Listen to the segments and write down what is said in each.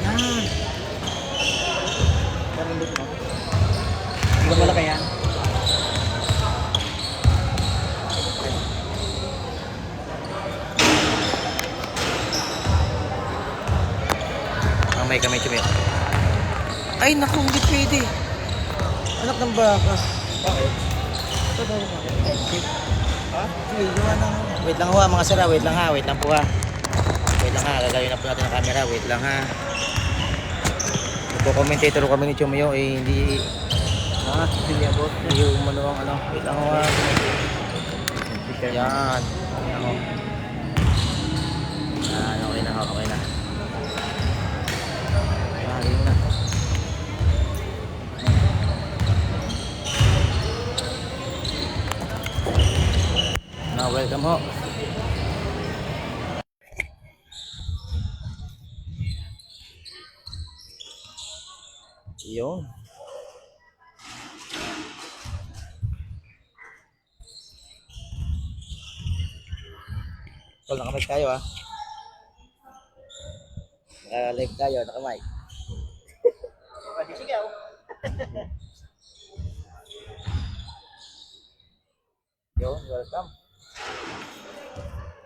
Yan. Karindot mo. Hindi ba malaki yan? May kamay chumi. Ay naku, hindi pwede. Anak ng baka. Bakit? Ito daw mo. Ha? Sige, gawa na. Wait lang ho mga sir, wait lang ha, wait lang po ha. Wait lang ha, gagawin na po natin ang camera, wait lang ha. Nagko-commentator kami ni Chumayo eh, hindi hindi abot. Hindi umano ang ano, wait lang ho ha. Yan. Yan ho. Yan, okay na ho, okay na. Ayun na. Now, welcome ho. Yun. So, nakamay tayo ha. Naka-live tayo, nakamay. Sigaw. Yun, welcome.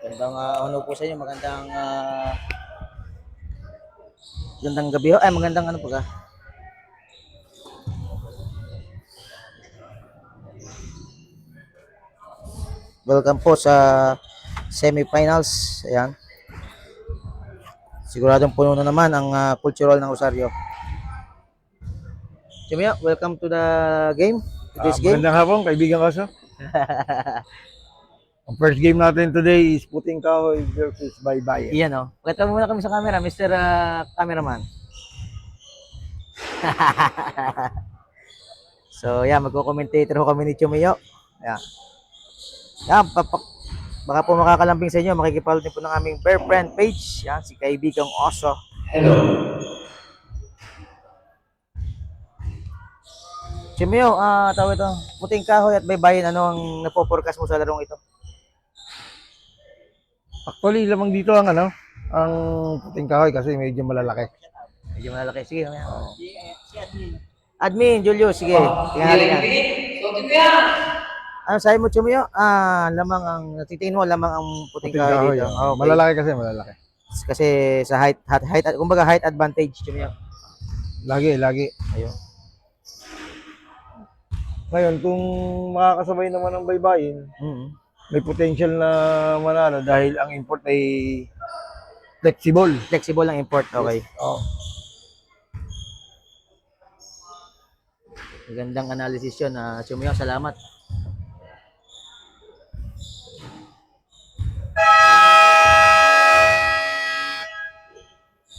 Magandang ano po sa inyo, magandang gabi ho. Ay, magandang ano po ka? Welcome po sa semifinals. Ayan. Siguradong puno na naman ang cultural ng Rosario. Chimio, welcome to the game. Today's game. Magandang hapon, kaibigan ko sa. Ang first game natin today is Puting Kahoy versus Baybayin. Iyan o. Pakita mo muna kami sa camera, Mr. Cameraman. So, yan, magko-commentator ho kami ni Chumio. Yan. Yan, baka po makakalambing sa inyo, makikipalo din po ng aming Bear Friend page. Yan, si Kaibigang Oso. Hello. Chumio, tawag ito, Puting Kahoy at Baybayin, ano ang napoforecast mo sa larong ito? Actually, lamang dito ang ang Puting Kahoy kasi medyo malalaki. Medyo malalaki. Sige, mamaya. Admin, Julius, sige. Tingnan natin yan. Ano sabi mo, Chumio? Lamang ang, titingin mo, lamang ang Puting Kahoy dito. Oh, okay. Malalaki kasi, malalaki. Kasi sa height, kumbaga height advantage, Chumio. Lagi. Ayun. Ngayon, kung makakasabay naman ng Baybayin, may potential na manalo dahil ang import ay flexible. Flexible ang import, okay. Oh. Magandang analysis yun, Chumio, salamat.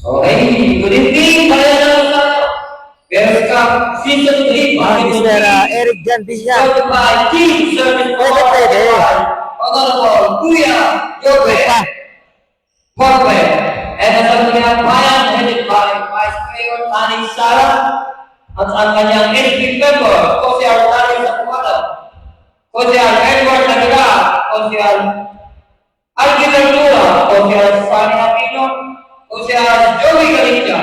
Okay, good evening. Welcome season 3. Mr. Eric Jan Villa. Served by Team Service Pwede. Honorable Kuya Yobe Porpe. And ang kanyang bayan headed by Vice Mayor Tani Sara at ang kanyang SP member, Kosiar Tani Sakumada, Kosiar Edward Nagara, Kosiar Algilar Lula, Kosiar Sani Aquino, Kosiar Joey Galinja,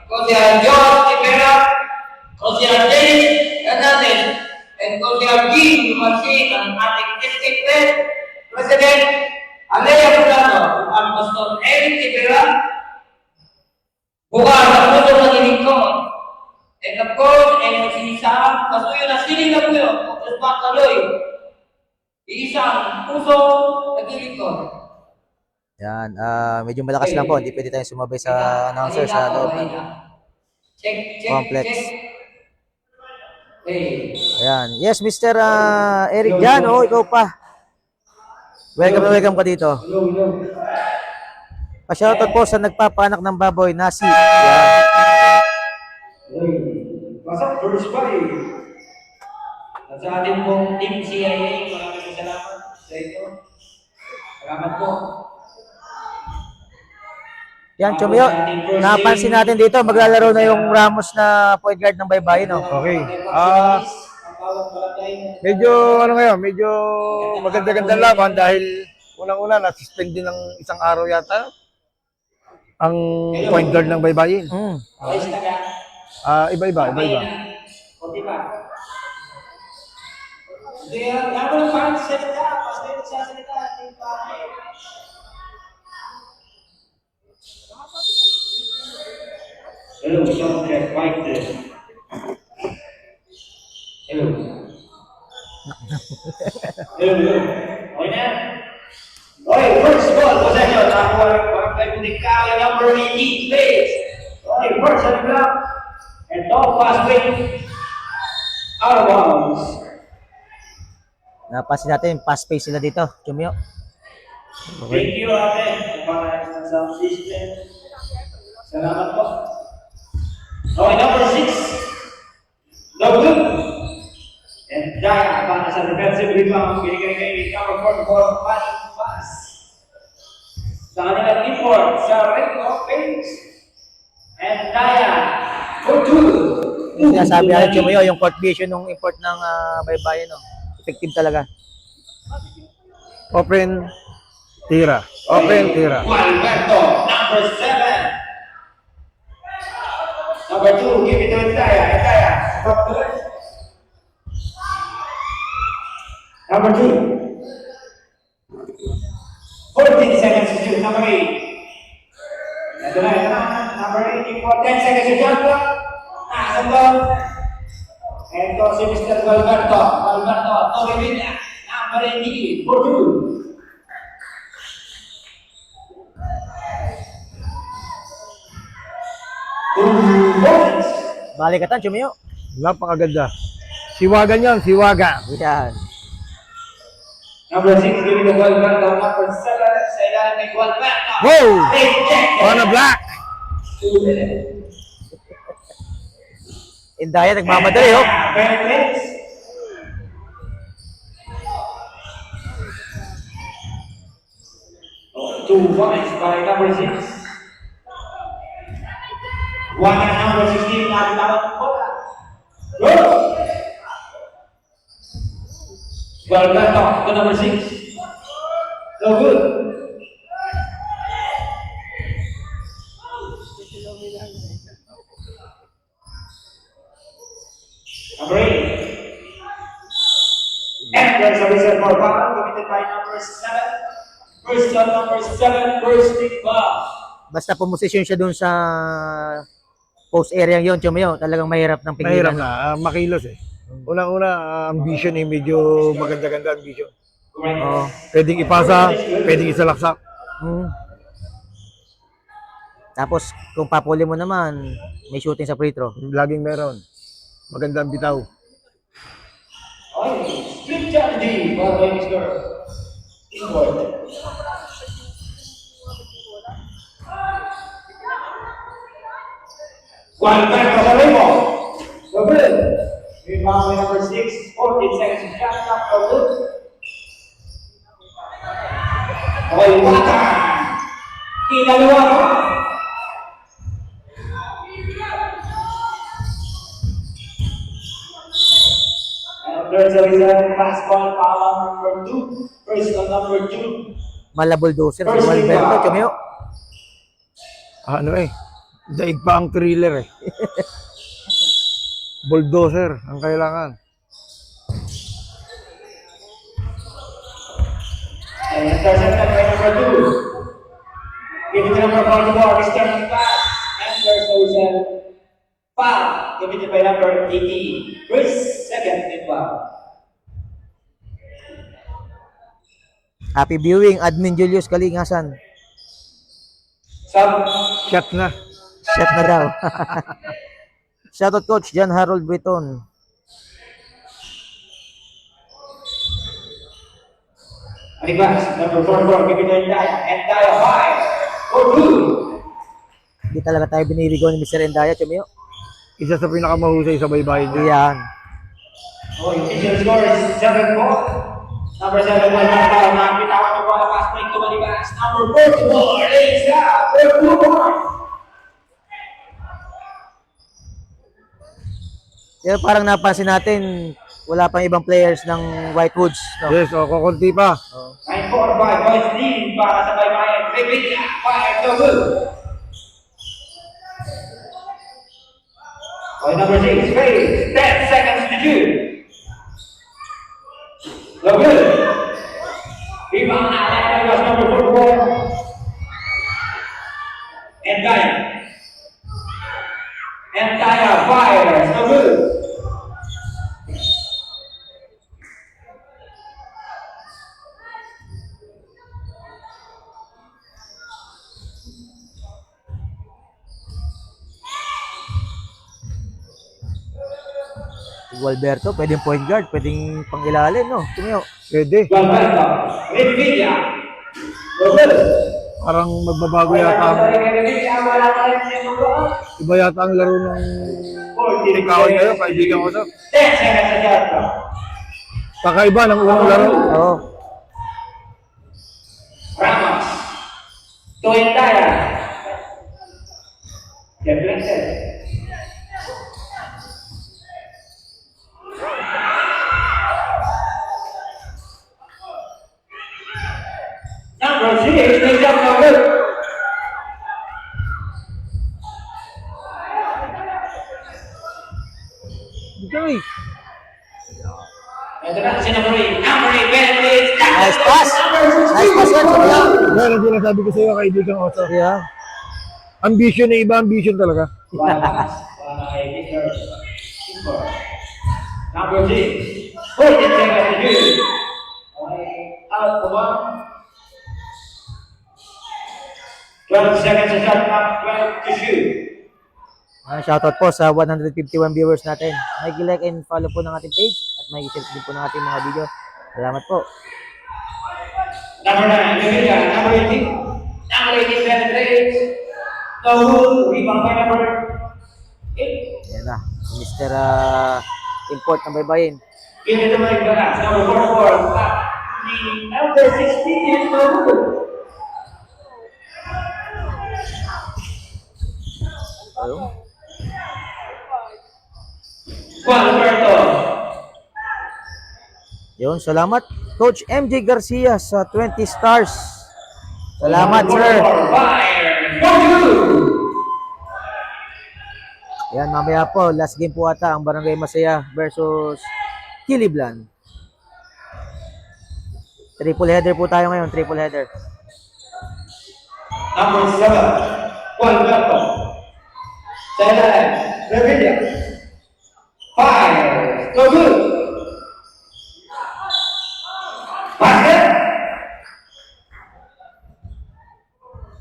Kosiar George Rivera, Kosiar Dennis Hernandez, and Kosiar G. Marcy, ang ating district president, Alea Fernando, ang Pastor Eric Rivera, bukas ang puso ng ilingkod, and of course, and sinisama, kasuyo na siling na puyo, Kusmak Kaloy, isang puso ng ilingkod. Yan, medyo malakas lang po, hindi pwede tayong sumabay sa announcer sa loob ng complex. Ayan. Yes, Mr. Eric Jan, ikaw pa. Welcome ka dito. Pa-shoutout po sa nagpapanak ng baboy, Nasi. Yan. Pasok, first body. At sa ating pong team CIA, maraming salamat sa inyo. Salamat po. Yan, Chumio, napansin natin dito, maglalaro na yung Ramos na point guard ng Baybayin, no? Okay. Medyo medyo maganda-ganda laban dahil unang-una, na-suspend din ng isang araw yata ang point guard ng Baybayin. Ayos na ka. Iba-iba. Kunti pa. Hindi, ako lang parang salita. Basta yung sasalita. Hindi pa. Hello, someone right there. Hello. Hello. Okay na? Okay, first ball, possession. Ang play mo ni Kyle, number 18, please. Okay, first on the block. And don't pass break. Out of bounds. Napasin natin, pass pace sila dito, Chumyo. Thank you, ate. Para sa sound system. Salamat po. Okay, number 6. No good. And Daya, para sa defensive rebound, binigay kay number 4 ball pass. Sa kanilang import, sa ring of face. And Daya, for 2. Yung sinasabi natin, Chumyo, yung court vision ng import ng Baybayin, no? Effective talaga. Open, tira. Gualberto, number 7. Number 2, give it to Daya. Number 2. 14 seconds to shoot. Number 8. Ito na. Number 18 for 10 seconds to jump. Nasa to. Ito si Mr. Gualberto. Torrevilla. Number 18 for 2. Balikatan, Chumyo. Napakaganda. Siwagan yan, siwaga. Yan. Number 6, giving the Gualberto. Number 7, sa ilalim ni Gualberto. Wow! Ejected. On a black! 2 minutes. Indaya, nagmamadali, oh. Very close. Oh, 2 points by number 6. One at number 16, nakitawag ng bola. Go! Gualberto to number 6. No good. Number 8. And there's a reserve for foul committed by number 7. First on number 7, first pick foul. Basta pumosisyon siya dun sa post area yon, Chumyo. Talagang mahirap ng Mahirap pigilan. na, makilos eh. Unang-una, ambition eh, medyo maganda-ganda ambition. Oo. Pwedeng ipasa, pwedeng isalaksak. Tapos, kung papuli mo naman, may shooting sa free throw. Laging meron. Magandang bitaw. Okay, split strategy for Mr. Inboard. Gualberto sa laymo. No good. Rebound by number 6, 14 seconds to shot clock. No good. Okay, Wata. Kinalawa ko. And there's a reserve pass ball foul on number 2. First on number 2. Malabuldoser si Gualberto, Chumyo. Ano eh, daig pa ang thriller eh. Bulldozer ang kailangan. And intercepted by number 2. Give it to number 44, returning pass. And there's a reserve foul. Give it by number 18. First, second, and foul. Happy viewing, Admin Julius Kalingasan. Sub. Shot na. Shot na daw. Shoutout Coach John Harold Breton. Advance, number 44, give it to Endaya. Endaya, 5. For 2. Hindi talaga tayo biniligaw ni Mr. Endaya, Chumyo. Isa sa pinakamahusay sa baybayin niya. Yan. Oh, yung initial score is 7-4. Number 7, Gualberto. Napitawan yung bola, pass break to Malibas. Number 44, lays out for 2 points. Pero parang napansin natin, wala pang ibang players ng Whitewoods. No? Yes, o kukunti pa. 9-4 points lead para sa Baybayin. Revilla, fire, no good. Point number 6, Faye, 10 seconds to shoot. No good. Rebound now, that was number 44. And Daya fires, no good. Gualberto, pwedeng point guard, pwedeng pangilalim, no? Tumiyo. Pwede. Gualberto, Revilla, no good. Parang magbabago yata ang, iba yata ang laro ng ikawin kayo, kaibigan ko, sir. 10 seconds sa shot clock. Kakaiba ng unang laro. Oo. Ramos, Toyentaya, deflected. Number 6, takes up no good. Okay. Ito na si number 8. Number 8, Benedict. Nice pass. Nice pass yan, Tumiyo. Yan ang sinasabi ko sa iyo, kaibigan ko, sir. Yeah. Ambition na iba, ambition talaga. Number 6. 14 seconds to shoot. Out the one. 12 seconds to shot clock, 12 to shoot. Shoutout po sa 151 viewers natin. Like and follow po ng ating page at share din po ng ating mga video. Salamat po. Number 9, Revilla. Number 18. Number 18, penetrates. No good. Rebound by number 8. Yan na. Mr. Import ng Baybayin. Give it to Mike Banas. Number 44. Number 16 is no good. Ayun. Gualberto. Yun, salamat. Coach MJ Garcia sa 20 stars. Salamat, sir. Fire. Go to. Yan, mamaya po, last game po ata ang Barangay Masaya versus Kiliblan. Triple header po tayo ngayon, triple header. Number 7. Gualberto. 7. Revilla. Fire. Go good. Basket.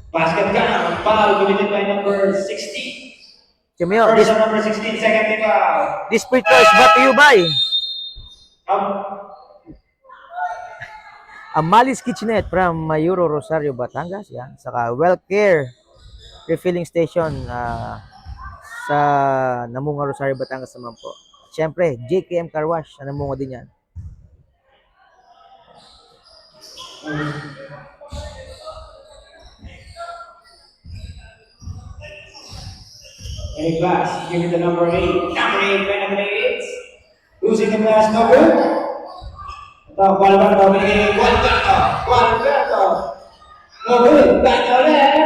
Basket ka na. Foul committed by number 16. Tumiyo, First on number 16, second team foul. this free throw is brought to you by Amalis Kitchenette from Mayuro, Rosario, Batangas. Yan. Saka WellCare Refilling Station sa Namunga, Rosario, Batangas naman po. At syempre, JKM Car Wash sa Namunga din yan. Any class, give it to number 8. Number 8 penetrates. Losing the pass, no good. Ito, Gualberto. Gualberto. No good. Back to left.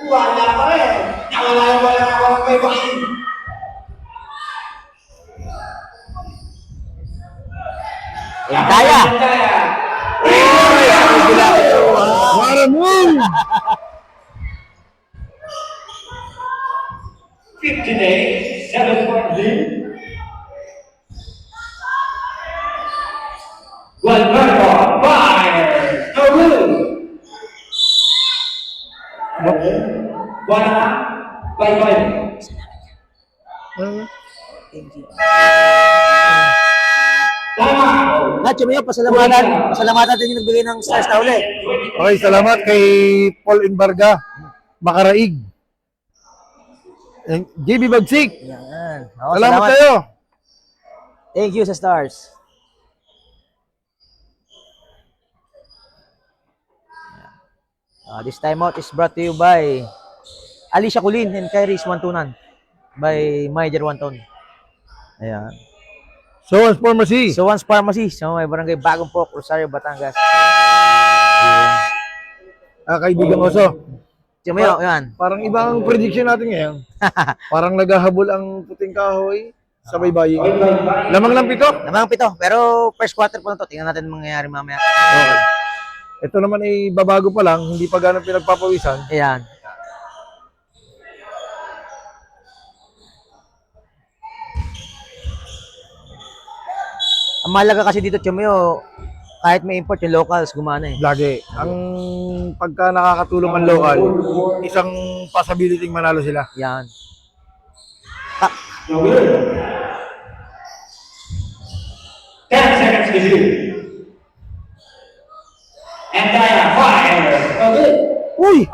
Wala pa rin. Nawala yung wala na walang may bakin. Entaya! What a move! 58, 7-point lead. Gualberto, fire, no good. One by Tama. Nacho Mio, pasalamatan din yung nagbigay ng stars na uli. Okay, salamat kay Paul Inbarga, Makaraig. And JB Bagsik, Yan. salamat kayo. Thank you sa stars. This time out is brought to you by Alicia Culin and Kairis Wantunan by Major Wanton. Ayan. Soans Pharmacy. Soans Pharmacy sa may barangay Bagong Pok, Rosario, Batangas. Ayan. Kaibigan ko, so. Chumayo, yan. Parang ibang prediction natin ngayon. Parang naghahabol ang puting kahoy sa baybayin. Lamang ng 7. Namang 7. Pero first quarter po na to. Tingnan natin ang mangyayari mamaya. Okay. Ito naman ay babago pa lang, hindi pa ganang pinagpapawisan. Ayan. Ang mahalaga kasi dito, Chumayo, kahit may import, yung locals, gumana eh. Lagi. Ang pagka nakakatulong ang local, isang possibility manalo sila. Yan. No good. 10 seconds to shoot. And Diana fires. No good. Uy!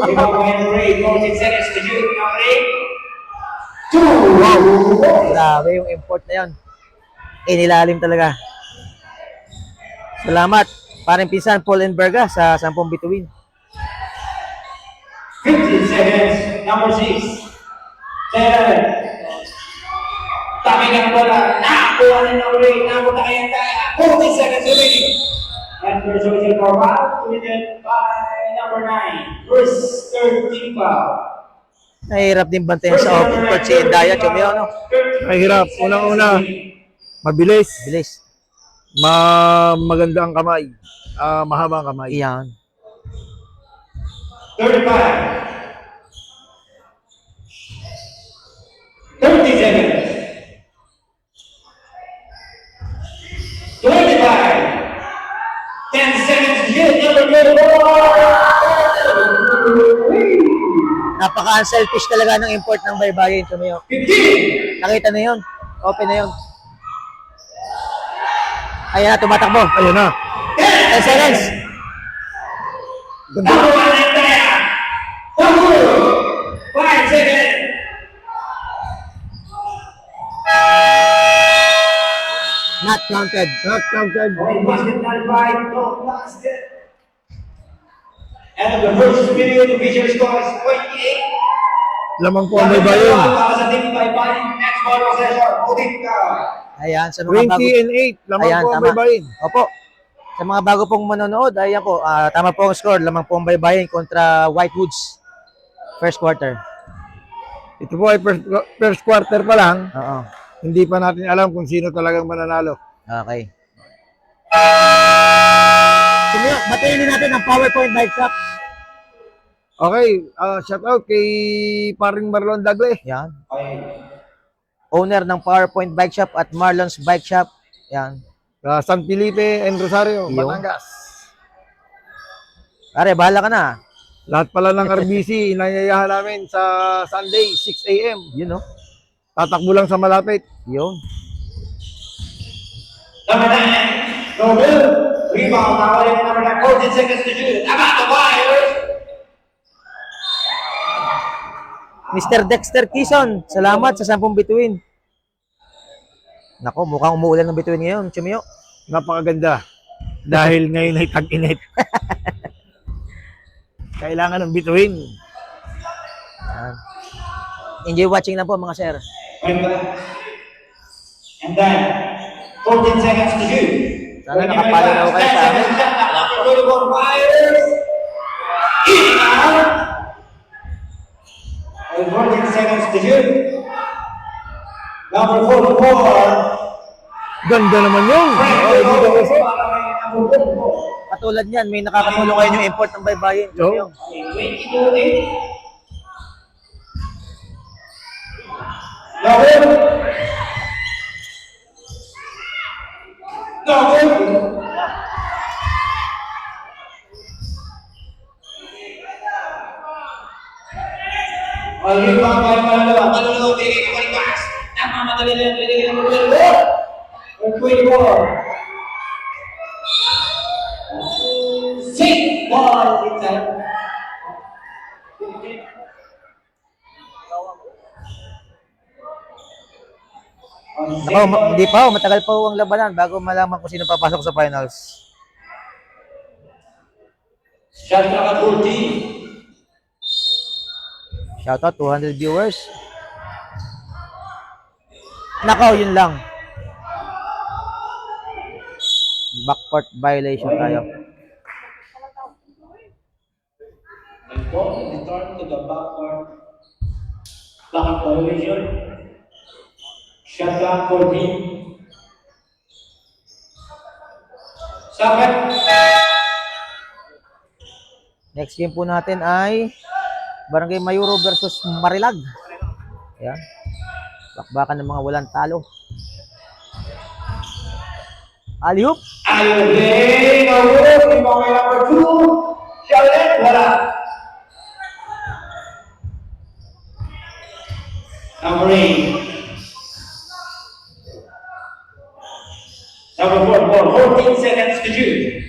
Rebound by Henry. 14 seconds to shoot. Number 8. 2. Grabe yung import na yun. Inilalim talaga. Salamat. Parang pinsan, Paul and Berga sa 10 bituin. 15 seconds. Number 6. 7. Tabi ng bola. Nakakuha ng number 8. Napunta kay Diana. 40 seconds remaining. And first whistle for foul. Committed by number 9. First 13 foul. Nahirap din bantayan sa open court si Indaya, Chumayo, no? Ay, hirap. Unang-una, mabilis. Bilis. Maganda ang kamay. Mahaba ang kamay. Iyan. 35. 30 seconds. 25. 10 seconds. Hit number 24. Napaka-unselfish talaga ng import ng baybayin, Chumayo. 15. Nakita na yun. Open na yun. Ayan na, tumatakbo. Ayun na. 10 seconds. Ganda. Number 1 and there. 5 seconds. Not counted. Not counted. Basket not by no basket. And the first period official score is 28. Lamang po ang baybayin. Para sa team by next ball possession. Odin ka. Ayan, sa mga 20 bago. and 8. Lamang Ayan, po ang tama. baybayin. Opo. Sa mga bago pong manonood, ayan po, tama po ang score. Lamang po ang baybayin kontra Whitewoods. First quarter. Ito po ay first quarter pa lang. Oo. Hindi pa natin alam kung sino talagang mananalo. Okay. Chumayo, batiin natin ang PowerPoint bike shop. Okay, shout out kay paring Marlon Dagle. Yan. Owner ng PowerPoint Bike Shop at Marlon's Bike Shop. Yan. San Felipe and Rosario, Yun. Batangas. Pare, bahala ka na. Lahat pala ng RBC, inayayahan namin sa Sunday, 6 a.m. Yun, no? Tatakbo lang sa malapit. Yun. Number 9. No good. Rebound. Nakawala yung number 9. 14 seconds to shoot. About the wires. Mr. Dexter Kison, salamat sa 10 bituin. Nako, mukhang umuulan ng bituin ngayon, Chumayo. Napakaganda. Dahil ngayon ay tag-init. Kailangan ng bituin. Yan. Enjoy watching lang po, mga sir. And then, 14 seconds to shoot. Sana nakapalo na ako kayo sa amin. Wires. In out. And 14 seconds to shoot. Number 44. Ganda naman yun. Frank Dito kasi. Number 44. Katulad niyan, may nakakatulong kayo yung import ng baybayin. Chumayo. 22-8. No good. No good. Rebound by Manalawa. Manalawa, binigay ko kay Max. Nakamadali na, binigay ng number 24. Six ball inside. Nako, hindi pa, matagal pa ang labanan bago malaman kung sino papasok sa finals. Shot clock at 14. Shoutout, 200 viewers. Nako, yun lang. Court violation tayo. And ball return to the backward. Backward violation. Shot clock 14. Second. Next game po natin ay Barangay Mayuro versus Marilag. Ayan. Bakbakan ng mga walang talo. Alley-oop. Ayun, award ni mga number 2. Charlotte, wala. Number 8. Number 4, 14 seconds to shoot.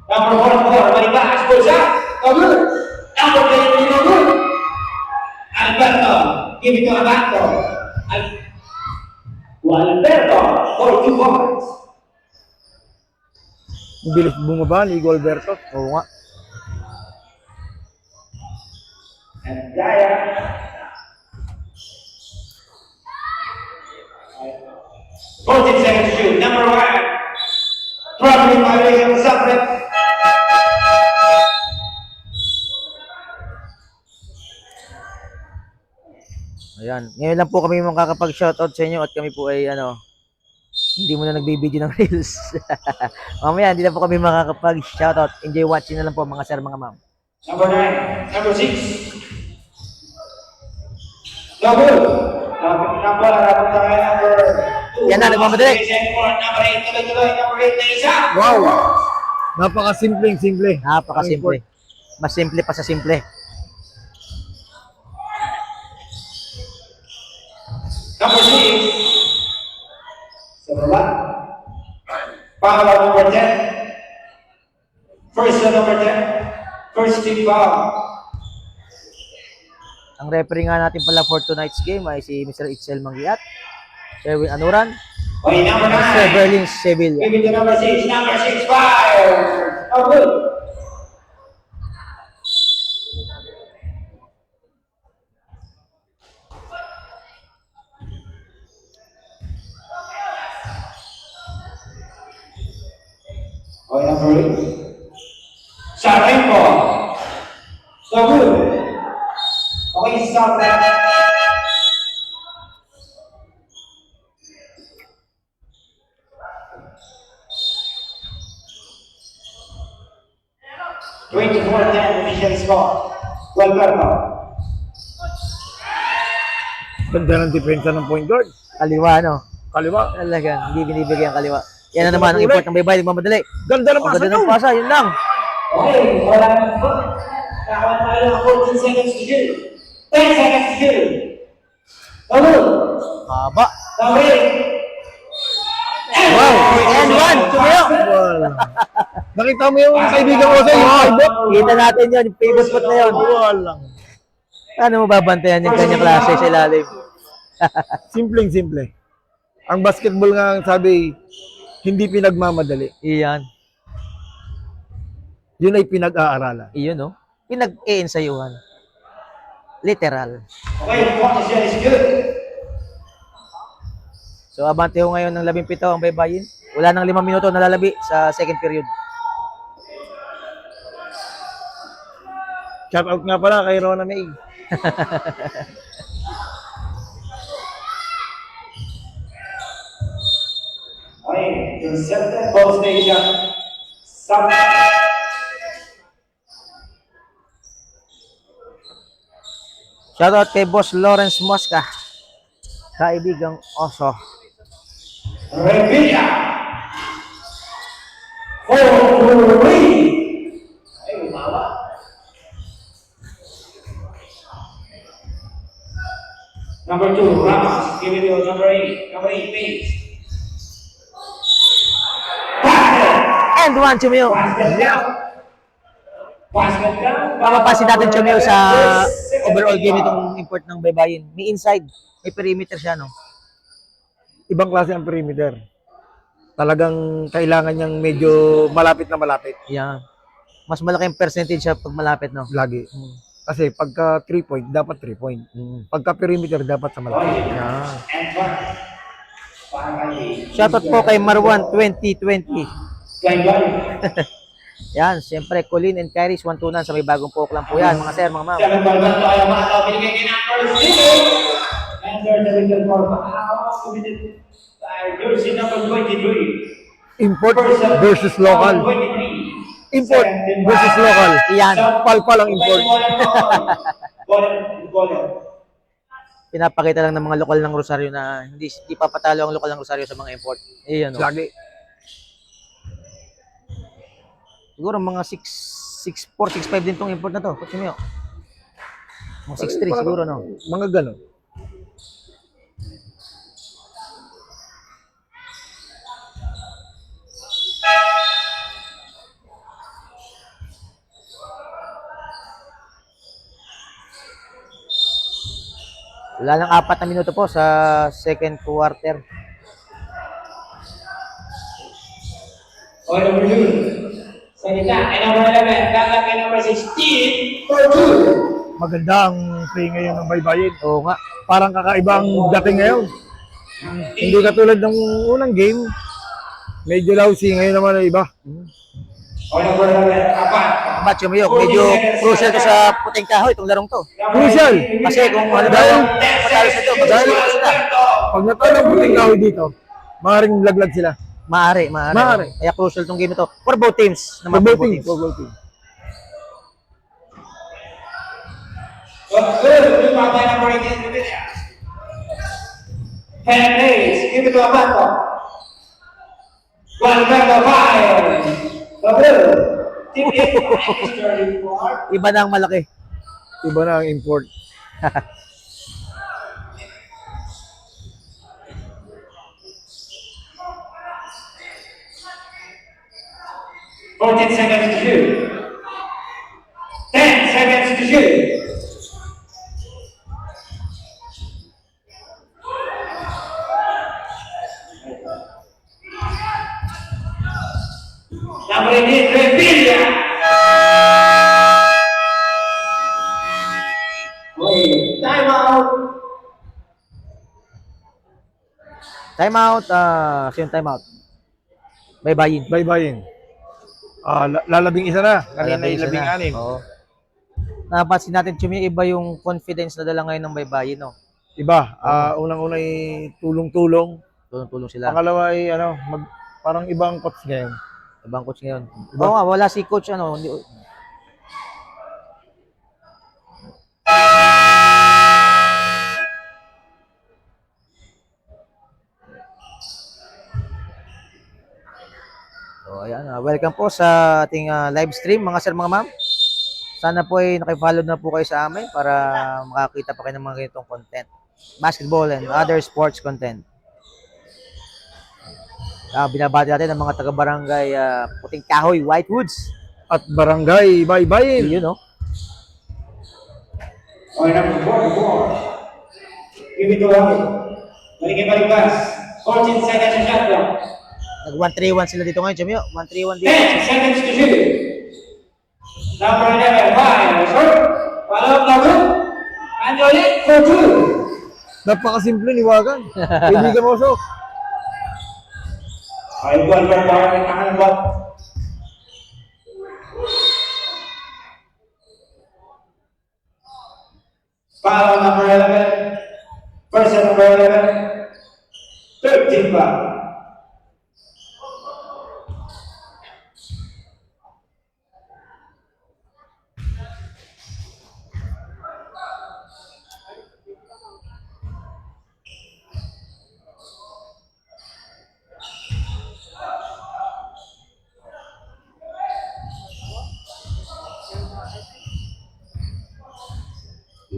Number 4, Maribaas, goes up. No good. Number 10, no good. Alberto, give it to Alberto. Alberto, for 2 points. Ang bilis bumaba ni Igor Alberto. Oo nga. And Daya. 14 seconds to shoot. Number 1. Probably violation of separate. Ayan. Ngayon lang po kami makakapag-shoutout sa inyo at kami po ay hindi mo na nagbibideo ng reels. Mamaya, hindi na po kami makakapag-shoutout. Enjoy watching na lang po mga sir, mga ma'am. Number 9. Number 6. No good. Number 2. Yan na, nagmamadali. Number 8, tuloy-tuloy. Number 8 na isa. Wow! Napakasimple. Napakasimple. Mas simple pa sa simple. Number 6. Sa baba. Pangalawa number 10. First na number 10. First team foul. Ang referee nga natin pala for tonight's game ay si Mr. Itzel Mangiat, Sherwin Anuran, Okay, number 9. Sir Berlin Sevilla. Give it to number 6. Number 6, fire. Oh, good. Okay, number 8. Sarenko. So good. Okay, stop that. Official score. Alberto. Ganda ng depensa ng point guard. Kaliwa, no? Kaliwa. Talaga, hindi binibigyan kaliwa. Yan na naman ang import ng baybay, nagmamadali. Ganda ng Ang pasa ganda ng to. pasa, yun lang. Okay, wala nang po. Nakawan tayo ng 14 seconds to shoot. 10 seconds to shoot. Hello. Haba. Number 8. Wow, and one, tumayo. Wala. Nakita mo yung kaibigan ko sa yung pivot? Kita natin yun, yung pivot spot na yun. Walang. Ano mo babantayan yung kanya klase sa ilalim? Simpleng-simple. Ang basketball nga ang sabi, hindi pinagmamadali. Iyan. Yun ay pinag-aaralan. Iyon, no? Pinag-e-ensayuhan. Literal. Okay, the position is good. So, abante ho ngayon ng 17 ang baybayin. Wala nang 5 minuto nalalabi sa second period. Shout out nga pala kay Rona May. Okay, your center ball station. Stop. Shoutout kay Boss Lawrence Mosca. Kaibigang Oso. Revilla. 4-3. Ay, umawa. Number 2, Ramos. Give it to number 8. Number 8, Pace. And one, Chumio. Basket down. Basket down. Mapapansin natin, Chumio, sa overall game itong import ng baybayin. May inside, may perimeter siya, no? Ibang klase ang perimeter. Talagang kailangan niyang medyo malapit na malapit. Yan. Mas malaki ang percentage siya pag malapit, no? Lagi. Kasi pagka 3-point, dapat 3-point. Pagka perimeter, dapat sa malapit. Yan. And one. Para kay Shoutout po kay Marwan 2020. Flying Body. Yan, siyempre, Colin and Kairis, 1-2 sa may bagong poke lang po yan, mga sir, mga ma'am. 7 ball back tayo mga tao. Binigay kay number 0. And there's a little ball back. Committed by jersey number 23. Import versus local. 23. Import versus local. Yan. Palpal ang import. Baller. Pinapakita lang ng mga lokal ng Rosario na hindi papatalo ang lokal ng Rosario sa mga import. Iyan, no? Lagi. Siguro mga 6'4", 6'5 din tong import na to. Kutsi mo yun. Mga 6'3 siguro, no? Mga ganon. Wala lang 4 na minuto po sa second quarter. Okay, number 2. Sa gitna, ay number 11. Dagat kay number 16. For 2. Maganda ang play ngayon ng Baybayin. Oo nga. Parang kakaibang dating ngayon. Hindi katulad ng unang game. Medyo lousy. Ngayon naman ay iba. Okay, number 11. Apat. Match mo yun. Medyo crucial to sa puting kahoy itong larong to. Crucial. Kasi kung ano ba yung patalo sa ito, Dahil sila. pag natalo ang puting kahoy dito, maaaring laglag sila. Maaari. Kaya crucial tong game ito. For both teams. For voting. For voting. Good. Good job by number 18. Lumilia. 10 plays. Give it to Amato. One back of 5. Double. Team 8 is turning forward. Iba na ang malaki. Iba na ang import. 14 seconds to shoot. 10 seconds to shoot. Number 18, Revilla. Wait, time out. Timeout. Sino timeout? Baybayin. Baybayin. Lalabing isa na. Kanina Labing yung isa na. 16. Oo. Napansin natin, Chumi, iba yung confidence na dala ngayon ng Baybayin, no? Iba. Unang-una ay tulong-tulong. Tulong-tulong sila. Pangalawa ay parang ibang coach ngayon. Ibang coach ngayon. Oo nga, wala si coach, hindi, so, ayan. Welcome po sa ating live stream, mga sir, mga ma'am. Sana po ay nakifollow na po kayo sa amin para makakita pa kayo ng mga ganitong content. Basketball and other sports content. Binabati natin ang mga taga-barangay Puting Kahoy, Whitewoods. At Barangay Baybayin. Yun, no? Okay, number 4. Give it to Waki. Balikin balikas. 14 seconds to shot clock. Nag-1-3-1 sila dito ngayon, Chumio. 1-3-1 dito. 10 seconds to shoot. Number 11, 5. Short. Follow up number. And ulit for 2. Napakasimple ni Wagan. Hindi ka mausok. Ay, buwan ba ba? Ang ba? Foul number 11. Person number 11. 13 ba?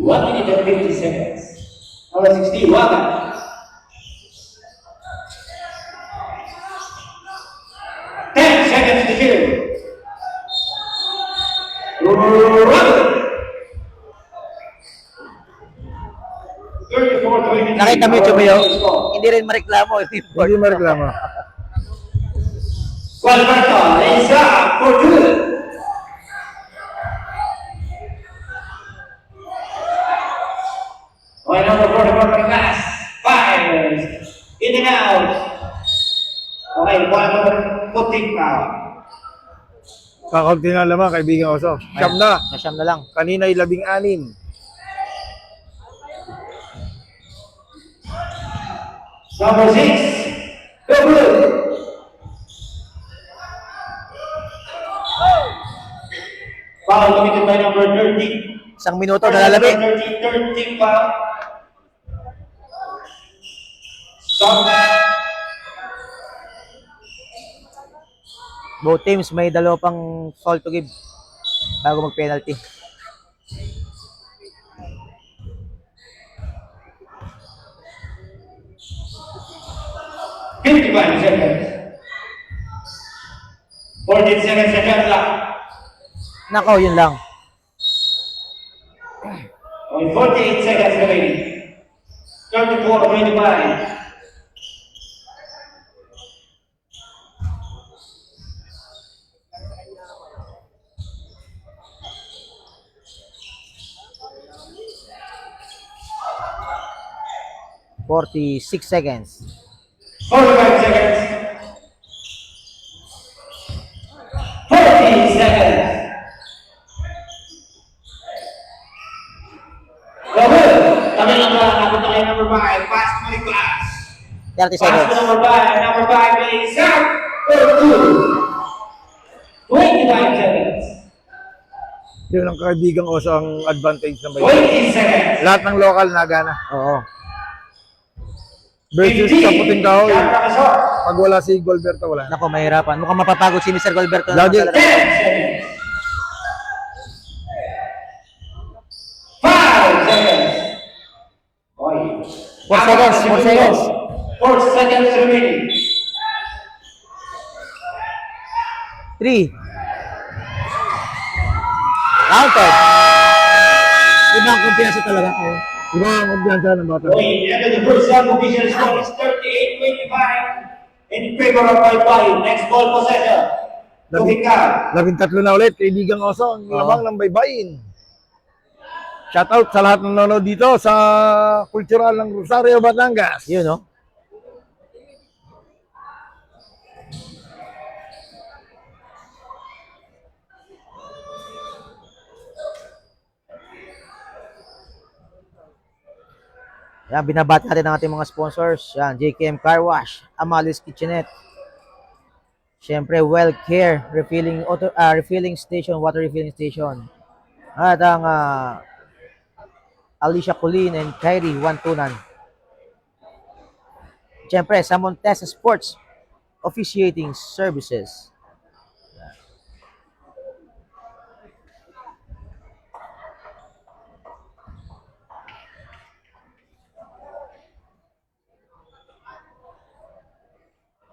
One minute and 50 seconds. Number 16, Wagan. To shoot. Nakita mo yung Chumio? Hindi rin mareklamo. Hindi mareklamo. Gualberto, lays up for 2. Okay, number 44 for the class. 5. In and out. Okay, one number 14. puting tao. Kakaunti na lamang, kaibigan Oso. Siyam na. Nasyam na lang. Kanina ay 16. Number 6, go blue. Foul committed by number 13. Isang minuto na lalabi. 13 foul. Stop. Both teams may dalawa pang foul to give bago mag-penalty. $55 seconds. 14 seconds sa shot clock. Nako, yun lang. Only 48 seconds remaining. 34-25. $46 seconds. 45 seconds. 40 seconds. Gawin. Kami lang ba? Napunta kayo number 5. Pass to my class. 30 Pass seconds. to number 5. Number 5 plays out. For 2. 25 seconds. Yun ang kaibigan Oso ang advantage ng bay. 20 seconds. Lahat ng local nagana. Oo. Versus sa puting kahoy, Shot clock is off. pag wala si Golberto, wala na. Nako, mahirapan. Mukhang mapapagod si Mr. Golberto. Lagi. Sa 10 laro. seconds. 5 seconds. Oy. 4 seconds, 4 seconds. 4 seconds remaining. 3. Counted. Ibang kumpiyansa talaga. Oh. Diba ang kumpiyansa ng bata? Oy, end of the first half, official score is 38-25 in favor of Baybayin. Next ball possession. Tumika. 13 na ulit, kaibigan Oso, ang lamang ng baybayin. Shoutout sa lahat ng nanonood dito sa kultural ng Rosario, Batangas. Yun, no? Yan, binabati natin ang ating mga sponsors. Yan, JKM Car Wash, Amalis Kitchenette. Siyempre, Well Care, refilling station, water refilling station. At ang Alicia Colleen and Kyrie Wantunan. Siyempre, sa Montesa Sports Officiating Services.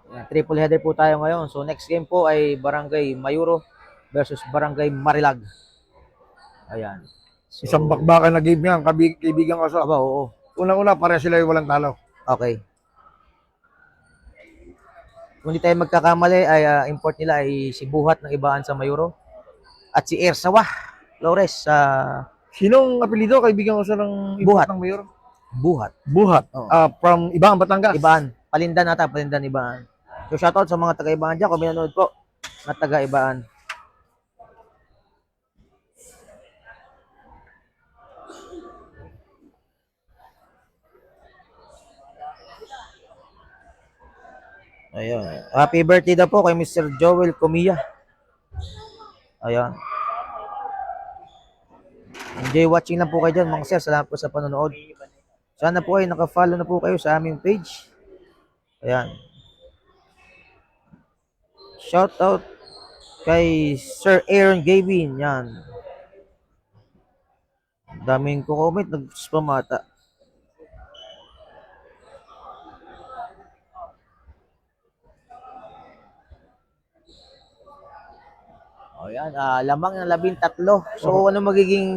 Yan, triple header po tayo ngayon. So next game po ay Barangay Mayuro versus Barangay Marilag. Ayan. So, Isang bakbakan na game yan, kaibigan Oso. aba, oo. Unang-una, pareha sila yung walang talo. Okay. Kung hindi tayo magkakamali, ay import nila ay si Buhat ng Ibaan sa Mayuro. At si Ersawa Flores sa Sinong apelido, kaibigan Oso ng Buhat. ng mayor? Buhat. Buhat. Oo. From Ibang, Batangas. Ibaan. Palindan ata, Palindan Ibaan. So shoutout sa mga taga-Ibaan dyan, kung minanood po na taga-Ibaan. Ayun. Happy birthday daw po kay Mr. Joel Comilla. Ayun. Enjoy watching lang po kayo dyan, mga sir. Salamat po sa panonood. Sana po ay naka-follow na po kayo sa aming page. Ayan. Shout out kay Sir Aaron Gavin. Yan. Daming ko-comment. Nag-spam ata. O yan. Lamang ng 13. So ano magiging...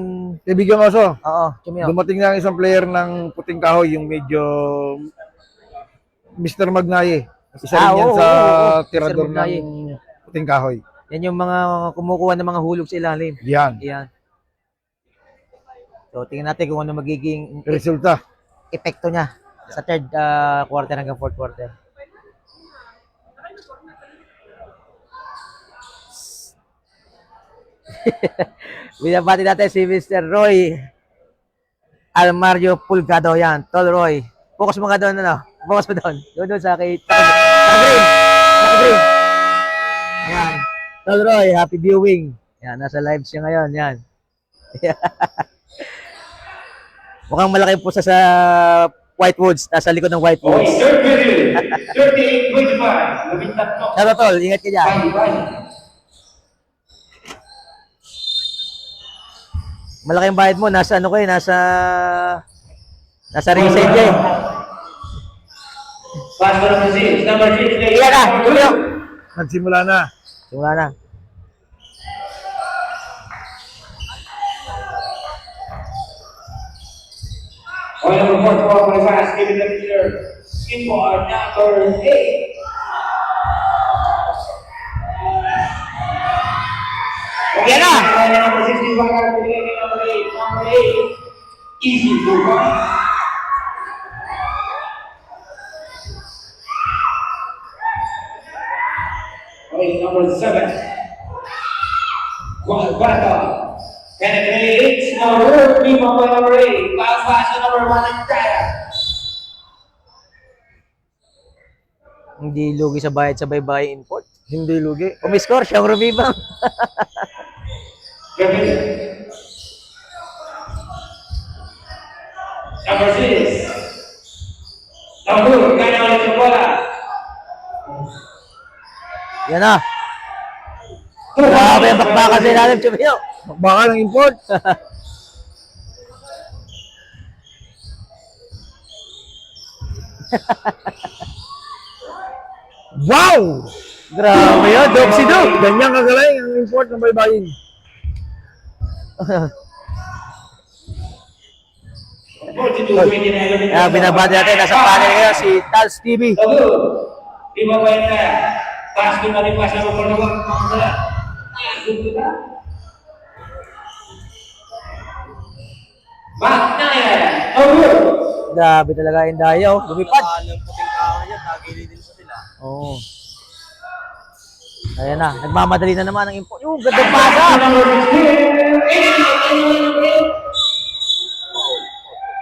Kaibigan Oso, Oo. Chumino. dumating na ang isang player ng puting kahoy, yung medyo Mr. Magnaye. Isa rin yan oo, sa oo. tirador Mr. Magnaye. ng puting kahoy. Yan yung mga kumukuha ng mga hulog sa ilalim. Yan. Yan. So tingnan natin kung ano magiging Resulta. epekto niya sa third quarter hanggang fourth quarter. Binabati natin si Mr. Roy Almario Pulgado. Yan, Tol Roy. Focus mo nga doon, ano? Focus mo doon. Doon sa kay... Naka-green. Naka-green. Yan. Tol Roy, happy viewing. Yan, nasa live siya ngayon. Yan. Mukhang malaki po sa Whitewoods. Nasa likod ng Okay, Whitewoods. third period. 38-25. Labing tatlo. Ciao, Tol. Ingat ka dyan. Bye-bye. Malaki yung bayad mo. Nasa ano ko eh. Nasa resale eh. Pass for number 6. Number 6. Iyan na. Tuloy. Nagsimula na. Simula na. Okay, number 4 for the fast. Give it to Mr. Inboard number 8. Yan na. Number 65. Number 8. Number 8. Easy to run. Okay, number 7. Guarda. Penetrates number 3 by number 8. Pass to number 1 and Kaya. Hindi lugi sa bayad sa baybay import. Hindi lugi. Umiscore, siyang rumibang. Kevin. Number 6. Number 2. Kaya ulit yung bola. Yan na. Grabe ang bakbakan sa ilalim, Chumio. Baka ng import. Wow! Grabe yun, Dog si Dog. Ganyan kagaling ang import ng baybayin. Binabati natin, nasa panel ngayon si Tals TV. Di ba ba yun na? Pass ko na rin pass na magpapagawa. Back na yan. Over. Grabe talaga yung dayo. Lumipad. Oo. Ayan na, nagmamadali na naman ang import. Yung ganda pasa.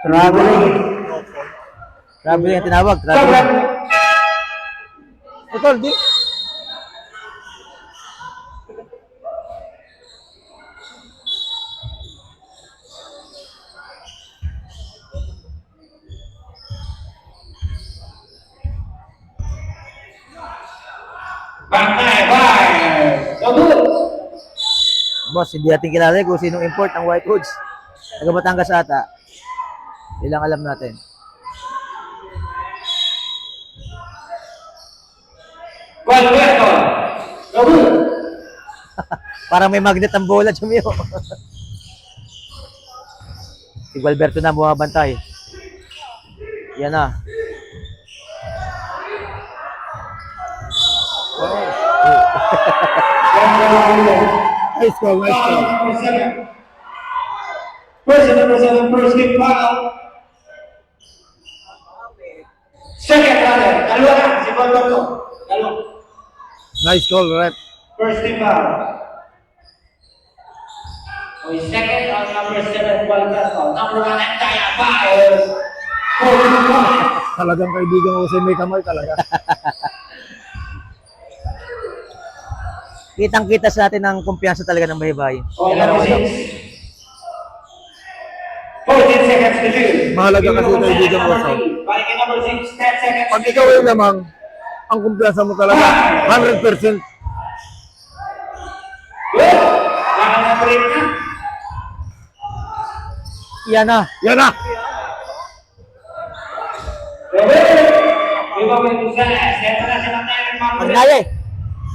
Traveling. Traveling ang tinawag. Traveling. Total, di. Back na yan. Bye. Over. Boss, hindi natin kilala kung sinong import ng Whitewoods. Taga Batangas ata. Ilang alam natin. Gualberto. Over. Parang may magnet ang bola, Chumio. Si Gualberto na bumabantay. Yan na. Nice call, nice call. Number 7. Number 7, first team foul. Second, brother. Dalawa na. Si Gualberto. Dalawa. Nice call, rep. First team foul. Okay, second on number 7, Gualberto. Number 1, Entaya. Foul. Talagang kaibigan ko sa may kamay talaga. Kitang-kita sa atin ang kumpiyansa talaga ng bahay-bahay. Okay, number 6. 14 seconds to shoot. Mahalaga kasi kaibigan mo sa. Balik kay number 6, 10 seconds. Pag ikaw ay namang, ang kumpiyansa mo talaga, 100%. Good. Baka na break na. Yan na. Yan na! Di ba may Gonzales? Ito na siya tayo ng mga Magnaya.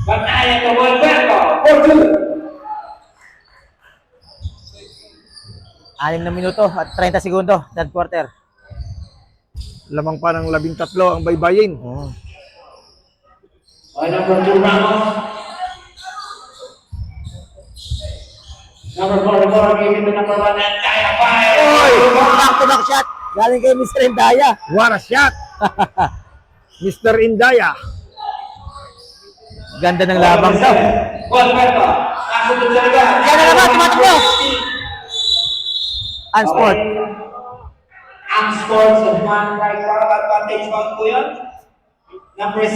Bantaya to Gualberto. 4-2. 6 na minuto at 30 segundo. Third quarter. Lamang pa ng 13 ang baybayin. Oh. Okay, number 2, Ramos. Number 44, give it to number 1, and Kaya Fire. Oy! Back-to-back shot. Galing kay Mr. Indaya. What a shot! Mr. Indaya. Ganda ng labang daw. Walberto. Nasunod sa liga. Yan na naman, tumatakbo. Unsport. Ang scores of one right crowd advantage bang po yun? Number 6.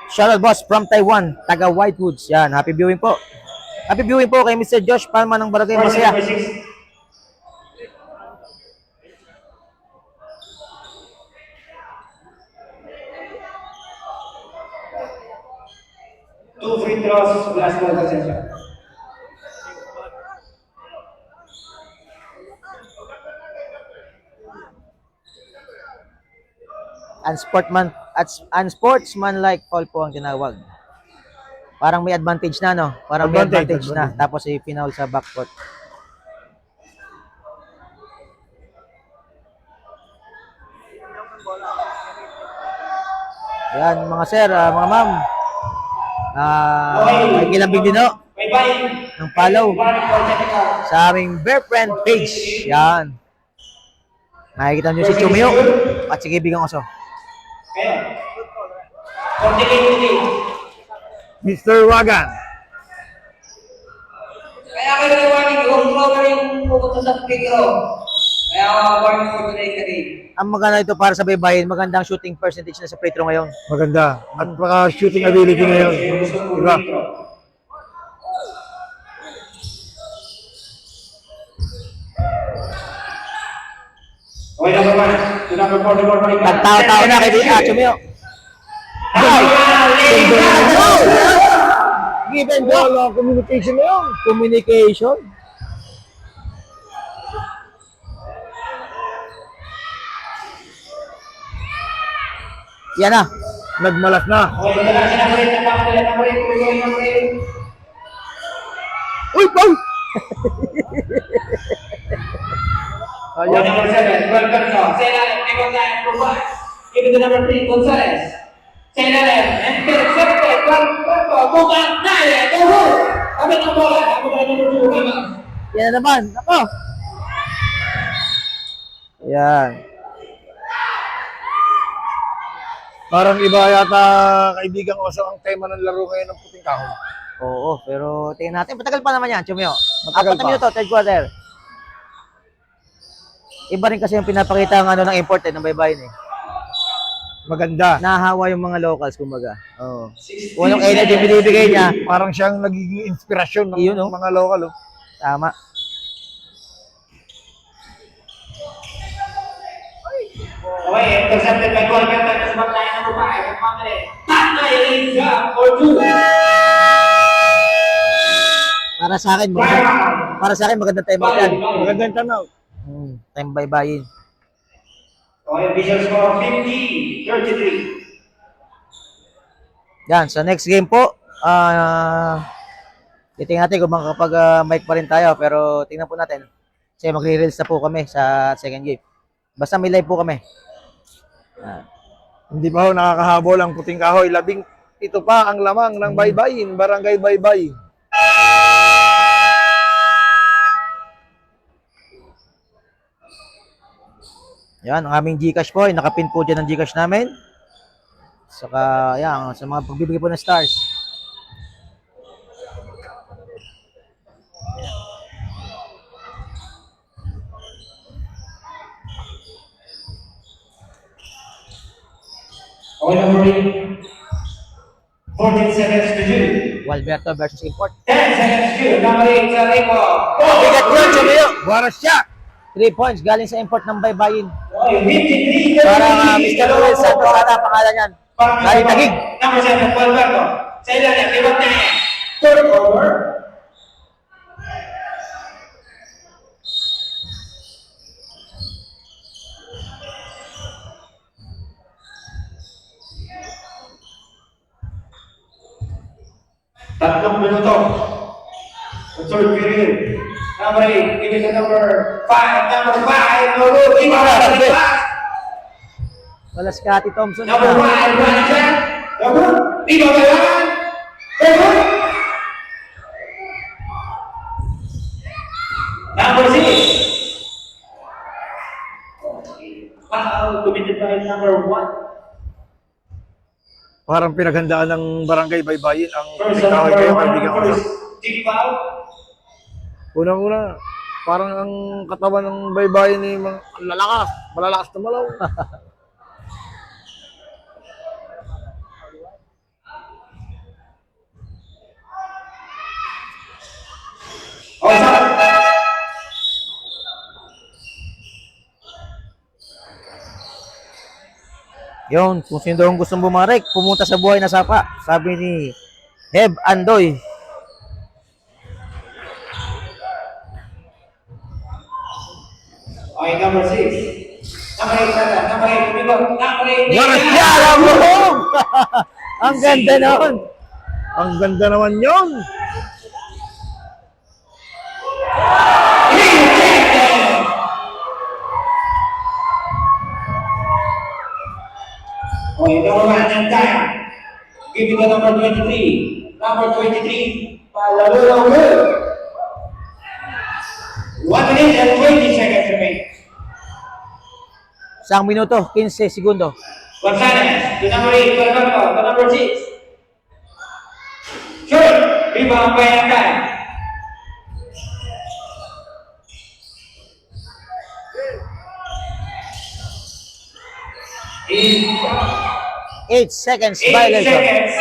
Shoutout boss from Taiwan, taga Whitewoods. Yan, happy viewing po. Happy viewing po kay Mr. Josh Palma ng Barangay Masaya. Number 6. Two free throws, last ball possession. Unsportsmanlike foul po ang tinawag. Parang may advantage na, no? Parang may advantage na. Tapos i-pinaul sa backcourt. Yan, mga sir, mga ma'am. May kilambing din, no? May buy-in. Ng follow Warning for technical. sa aming Bear Friend page. Yan. Makikita nyo si Chumio at si Kibig ang Oso. Kayo. Continue. Mr. Wagan. Kaya kayo na warning, yung flower yung pupunta sa free throw. Kaya warning for today today. Ang maganda ito para sa baybayin, magandang shooting percentage na sa free throw ngayon. Maganda. At baka shooting ability ngayon. Diba? Okay, number 1. To number 4, number 5. Nagtao-tao na kay Chumio. Give and go. Wala, communication na yun. Communication. Yan na. Nagmalas na. Okay, ito lang si number 8. Number 8. Uy, Paul! Okay, number 7. Walberto. Say that. Take on that. Provide. Give it to number 3. Gonzalez. Say that. And Pepe. Walberto. Bukan. Naya. Go. Kami ng bola. Kami ng number 2. Kami. Yan na naman. Ako. Yan. Parang iba yata kaibigan ko sa ang tema ng laro ngayon ng puting kahoy. Oo, pero tingnan natin. Matagal pa naman yan, Chumio. Matagal 4 pa. minuto, third quarter. Iba rin kasi yung pinapakita ng ng import ng baybayin eh. Maganda. Nahahawa yung mga locals, kumbaga. Oo. Walang energy binibigay niya. Parang siyang nagiging inspirasyon ng Iyon, oh. mga local. Oh. Tama. Okay, intercepted by Walberto. Ito sa backline number 5. Ang pangali. Tatay Eliza for 2. Para sa akin magandang time out yan. Magandang tanaw. Time baybayin. Okay, visual score 50-33. Yan, sa next game po, titingnan natin kung makakapag-mic pa rin tayo, pero tingnan po natin. Kasi magre-reels na po kami sa second game. Basta may live po kami. Hindi pa ho nakakahabol ang puting kahoy. Ito pa ang lamang ng baybayin, barangay baybayin. Yan, ang aming Gcash po, nakapin po dyan ang Gcash namin. Saka, yan, sa mga pagbibigay po ng stars. Okay, number 8. 14 seconds to do. Walberto versus Import. 10 seconds to do. Number 8, Sariko. Bigat yun, Chumio! What a shot! 3 points galing sa Import ng baybayin. Okay, 53. Para Mr. Luis Santos ata pangalan yan. Galing Taguig. Number 7, Walberto. Sa ilalim, libat na yan. Third over. Tatlong minuto. The third period. Number 8, give it to number 5. Number 5, no good. Keep on the pass. Wala si Cathy Thompson. Number 5, run check. No good. Keep on the line. No good. Number 6. Foul committed by number 1. Parang pinaghandaan ng barangay Baybayin ang First puting kahoy kayo, number kaibigan ko. 1 is team foul. Unang-una, parang ang katawan ng Baybayin ni mga lalakas, malalakas na malaw. Okay, stop. Yun, kung sino daw ang gustong bumarek, pumunta sa buhay na sapa. Sabi ni Heb Andoy. Okay, number 6. Number 8 na. Number 8. Number 8. Marciala mo! Ang ganda noon. Ang ganda naman yun. Okay, number 1 and time. Give it to number 23. Number 23. Palalo lang good. 1 minute and 20 seconds remain. Isang minuto, 15 segundo. Gonzalez, to number 8, Barbato, to number 6. Short, rebound by and time. In 8 seconds 8 violation. seconds.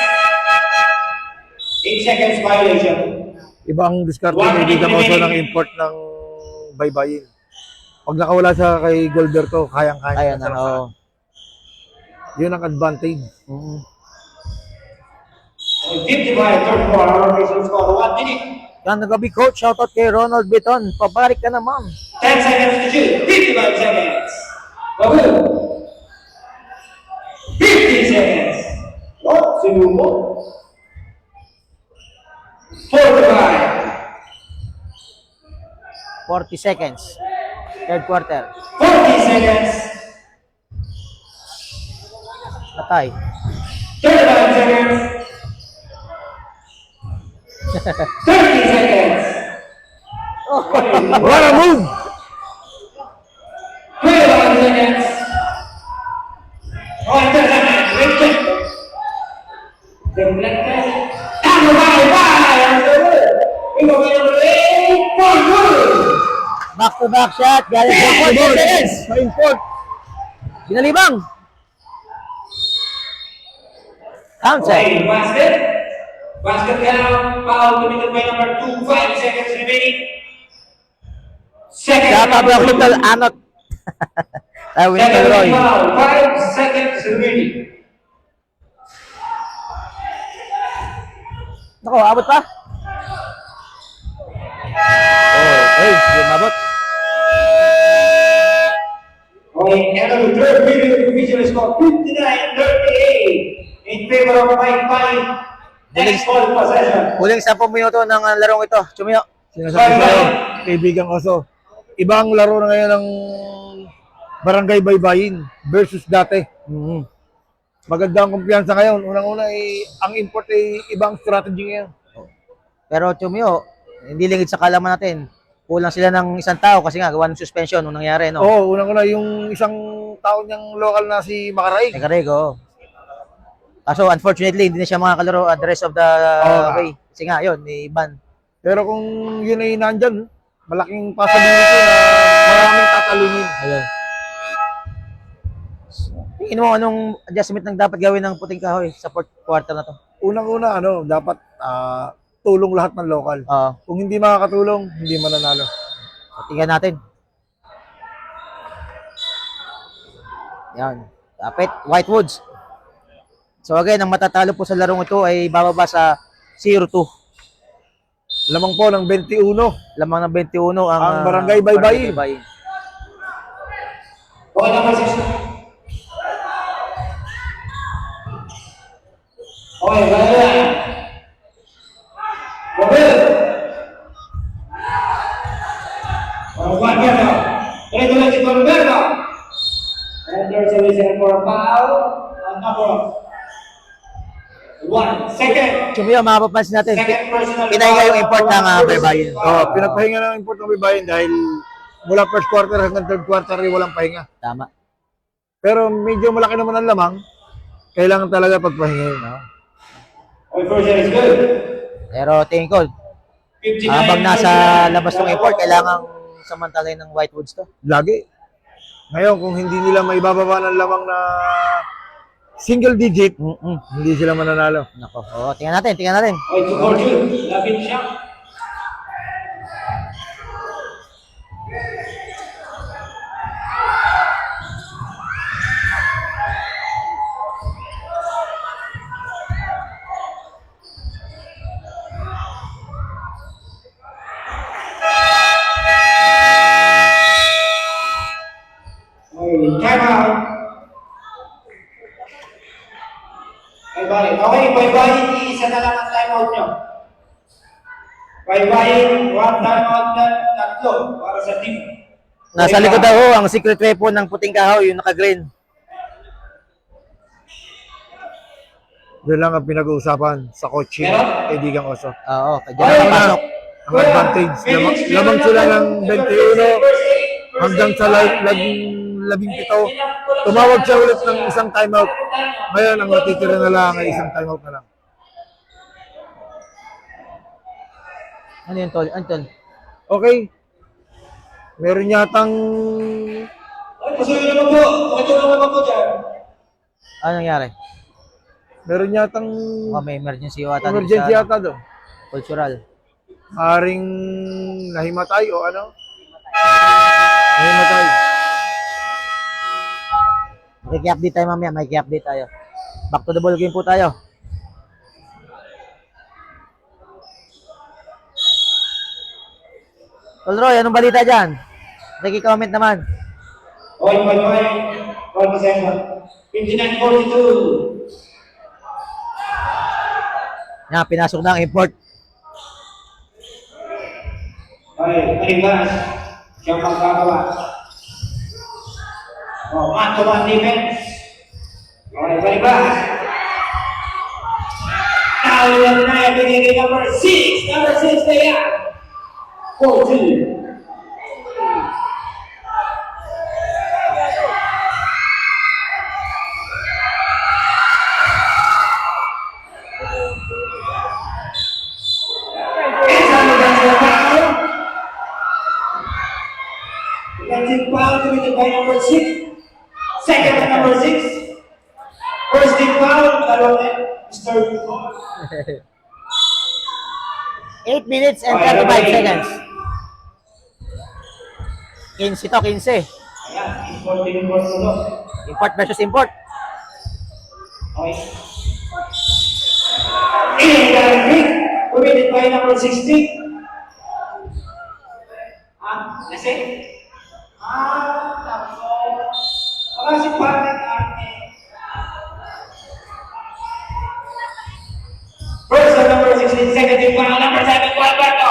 8 seconds violation. Ibang diskarte One ni Bigang minute Oso ng remaining. import ng Baybayin. Pag nakawala siya kay Gilberto, kayang-kaya. Ayan na, oo. Yun ang advantage. 55, third quarter, our official score 1 minute. Yan na gabi, coach. Shoutout kay Ronald Beton. Pabalik ka naman. 10 seconds to shoot. 55 seconds. Babu. 50 seconds. What? Sinubo. 45. 40 seconds. Third quarter. 40 seconds. Patay. 35 seconds. 30 seconds. What a move! 21 seconds. Oh, ito na. Wait, check. Deflected. Tama ba? Ang good. We go get number 8 for good. Back-to-back shot. Galing sa 40 seconds. Sa import. Binalibang. Counter. Okay, basket. Basket count. Foul committed by number 2. 5 seconds remaining. Second. Shoutout number ng Little two. Anot. Tayo, Second Winter Roy. foul. 5 seconds remaining. Nako, abot pa? Oh, hey, hindi mabot. Okay, end of the third period, the official score 59-38 in favor of Mike Pai. Next ball possession. Huling 10 minuto ng larong ito. Chumiyo. Sinasabi sa'yo, kaibigang Oso. Ibang laro na ngayon ng Barangay Baybayin versus dati. Maganda ang kumpiyansa ngayon. Unang-una, ang import ay ibang strategy ngayon. Pero Chumiyo, hindi lingid sa kalaman natin. Kulang sila ng isang tao kasi nga gawa ng suspension nung nangyari, no? Oo, unang-una, yung isang tao niyang local na si Makaraig. Nagarego. Kaso unfortunately, hindi na siya makakalaro at the rest of the way. Kasi nga, yun, ni Iban. Pero kung yun ay nandyan, malaking possibility na maraming tatalungin. Ayun. Tingin mo, anong adjustment ng dapat gawin ng puting kahoy sa fourth quarter na to? Unang-una, dapat tulong lahat ng local. Oo. Kung hindi makakatulong, hindi mananalo. Tingnan natin. Yan. Dapat, Whitewoods. So again, ang matatalo po sa larong ito ay bababa sa 0-2. Lamang po ng 21. Lamang ng 21 ang Barangay Baybayin. Okay, number 6. Okay, Valeria. Robert. Roberto. Regular si Roberto. And there's a reason for a foul. Number 1 second. Chumiyo, mapapansin natin. Second personal. Pinahinga yung import ng Baybayin. Pinapahinga ng import ng Baybayin dahil mula first quarter hanggang third quarter ay walang pahinga. Tama. Pero medyo malaki naman ang lamang. kailangan talaga pagpahingayin. No? Okay, first shot is good. Pero tingin ko, 59 habang nasa first shot. labas ng import, kailangan samantalay ng Whitewoods to. Lagi. Ngayon, kung hindi nila maibababa ng lamang na single digit, hindi sila mananalo. Nako. Oo, tingnan natin, tingnan natin. Okay, to Fortune. Lapit siya. Okay, time out. Bye-bye. Okay, bye-bye. Isa na lang ang time out nyo. Bye-bye. One time out na tatlo para sa team. Nasa likod daw ang secret weapon ng puting kahoy, yung naka-green. Doon lang ang pinag-uusapan sa coaching, Meron? kaibigang Oso. Oo, kaya dyan ang pasok. Ang advantage, lamang sila ng 21 hanggang sa 17. Tumawag siya ulit ng isang timeout. Ngayon, ang natitira na lang ay isang timeout na lang. Ano yun, Tol? Ano, Tol? Okay. Meron yatang Ay, pasuyo naman po. Pakitulong naman po dyan. Ano nangyari? meron yatang May emergency yata. dito emergency sa, yata doon. Cultural. Maring nahimatay o ano? Nahimatay. Makiki-update tayo mamaya, makiki-update tayo. Back to the ball game po tayo. Tol Roy, anong balita dyan? Naki-comment naman. Okay, bye-bye. 1%. 59-42. Yan, pinasok na ang import. Okay, Arigas. Siya ang magkagawa. Oh, man-to-man defense. Okay, Arigas. Now, yung na binigay number 6. Number 6 na yan. 4-2. Defensive foul committed by number 6. Second at number 6. First team foul, dalawang net. Mr. 8 minutes and 35 seconds. 15 to, 15. Ayan, import din import mo to. Import versus import. Okay. Indirect committed by number 16. Kasi? Nako. Baka si Patrick Arte. First at number 16, second team foul, number 7, Gualberto.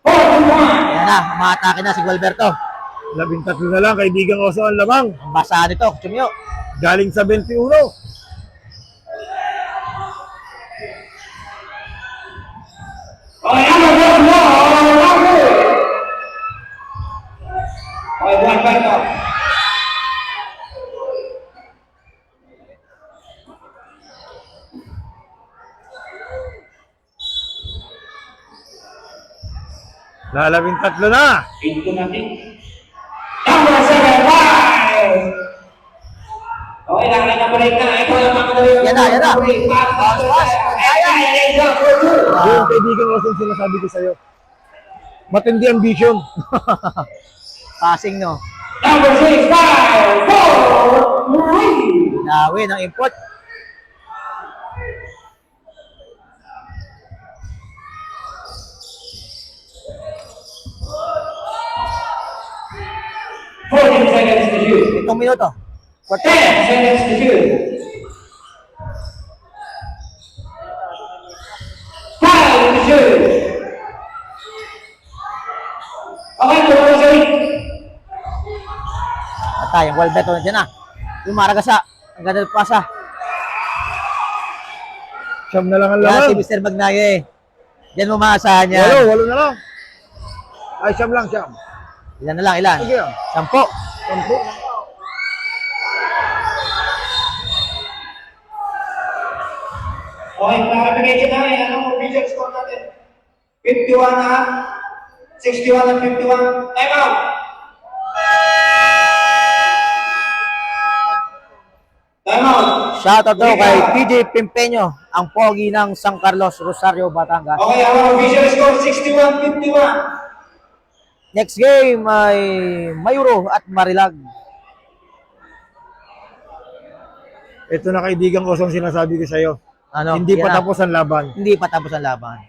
4-1. Ayan na, umatake na si Gualberto. 13 na lang, kaibigang Oso ang lamang. Ang basa nito, Chumyo. Galing sa 21. Okay, number 1. Okay, Gualberto. Lalabing 3 na. Ito natin. Number 7, 5. Okay, nakakita na break na. Ito lang mga kadali. Yan na, yan na. Yung kaibigang Oso ang sinasabi ko sa'yo. Matindi ang vision. Passing, no? Number 6, 5, 4, 3. Nawi ng import. Seconds to shoot. 7 minuto. 10 seconds to shoot. 5 to shoot. Okay, tuloy sa ring. Atay, ang Gualberto nandiyan na. Yung Maragasa. Ang ganda ng pasa. Siyam na lang ang Yan si lamang. Mr. Magnaye. Diyan mo maasahan yan. Walo na lang. Ay, siyam lang, siyam. Ilan na lang, ilan? Sige lang. 10. 10. Okay, clarification na eh. Anong official score natin? 51 na. 61 and 51. Time out! Time out! Shoutout daw kay PJ Pimpeño, ang pogi ng San Carlos, Rosario, Batangas. Okay, our official score 61-51. Next game ay Mayuro at Marilag. Ito na kaibigan ko, ang sinasabi ko sa'yo. Ano? Hindi Yan pa na. tapos ang laban. Hindi pa tapos ang laban.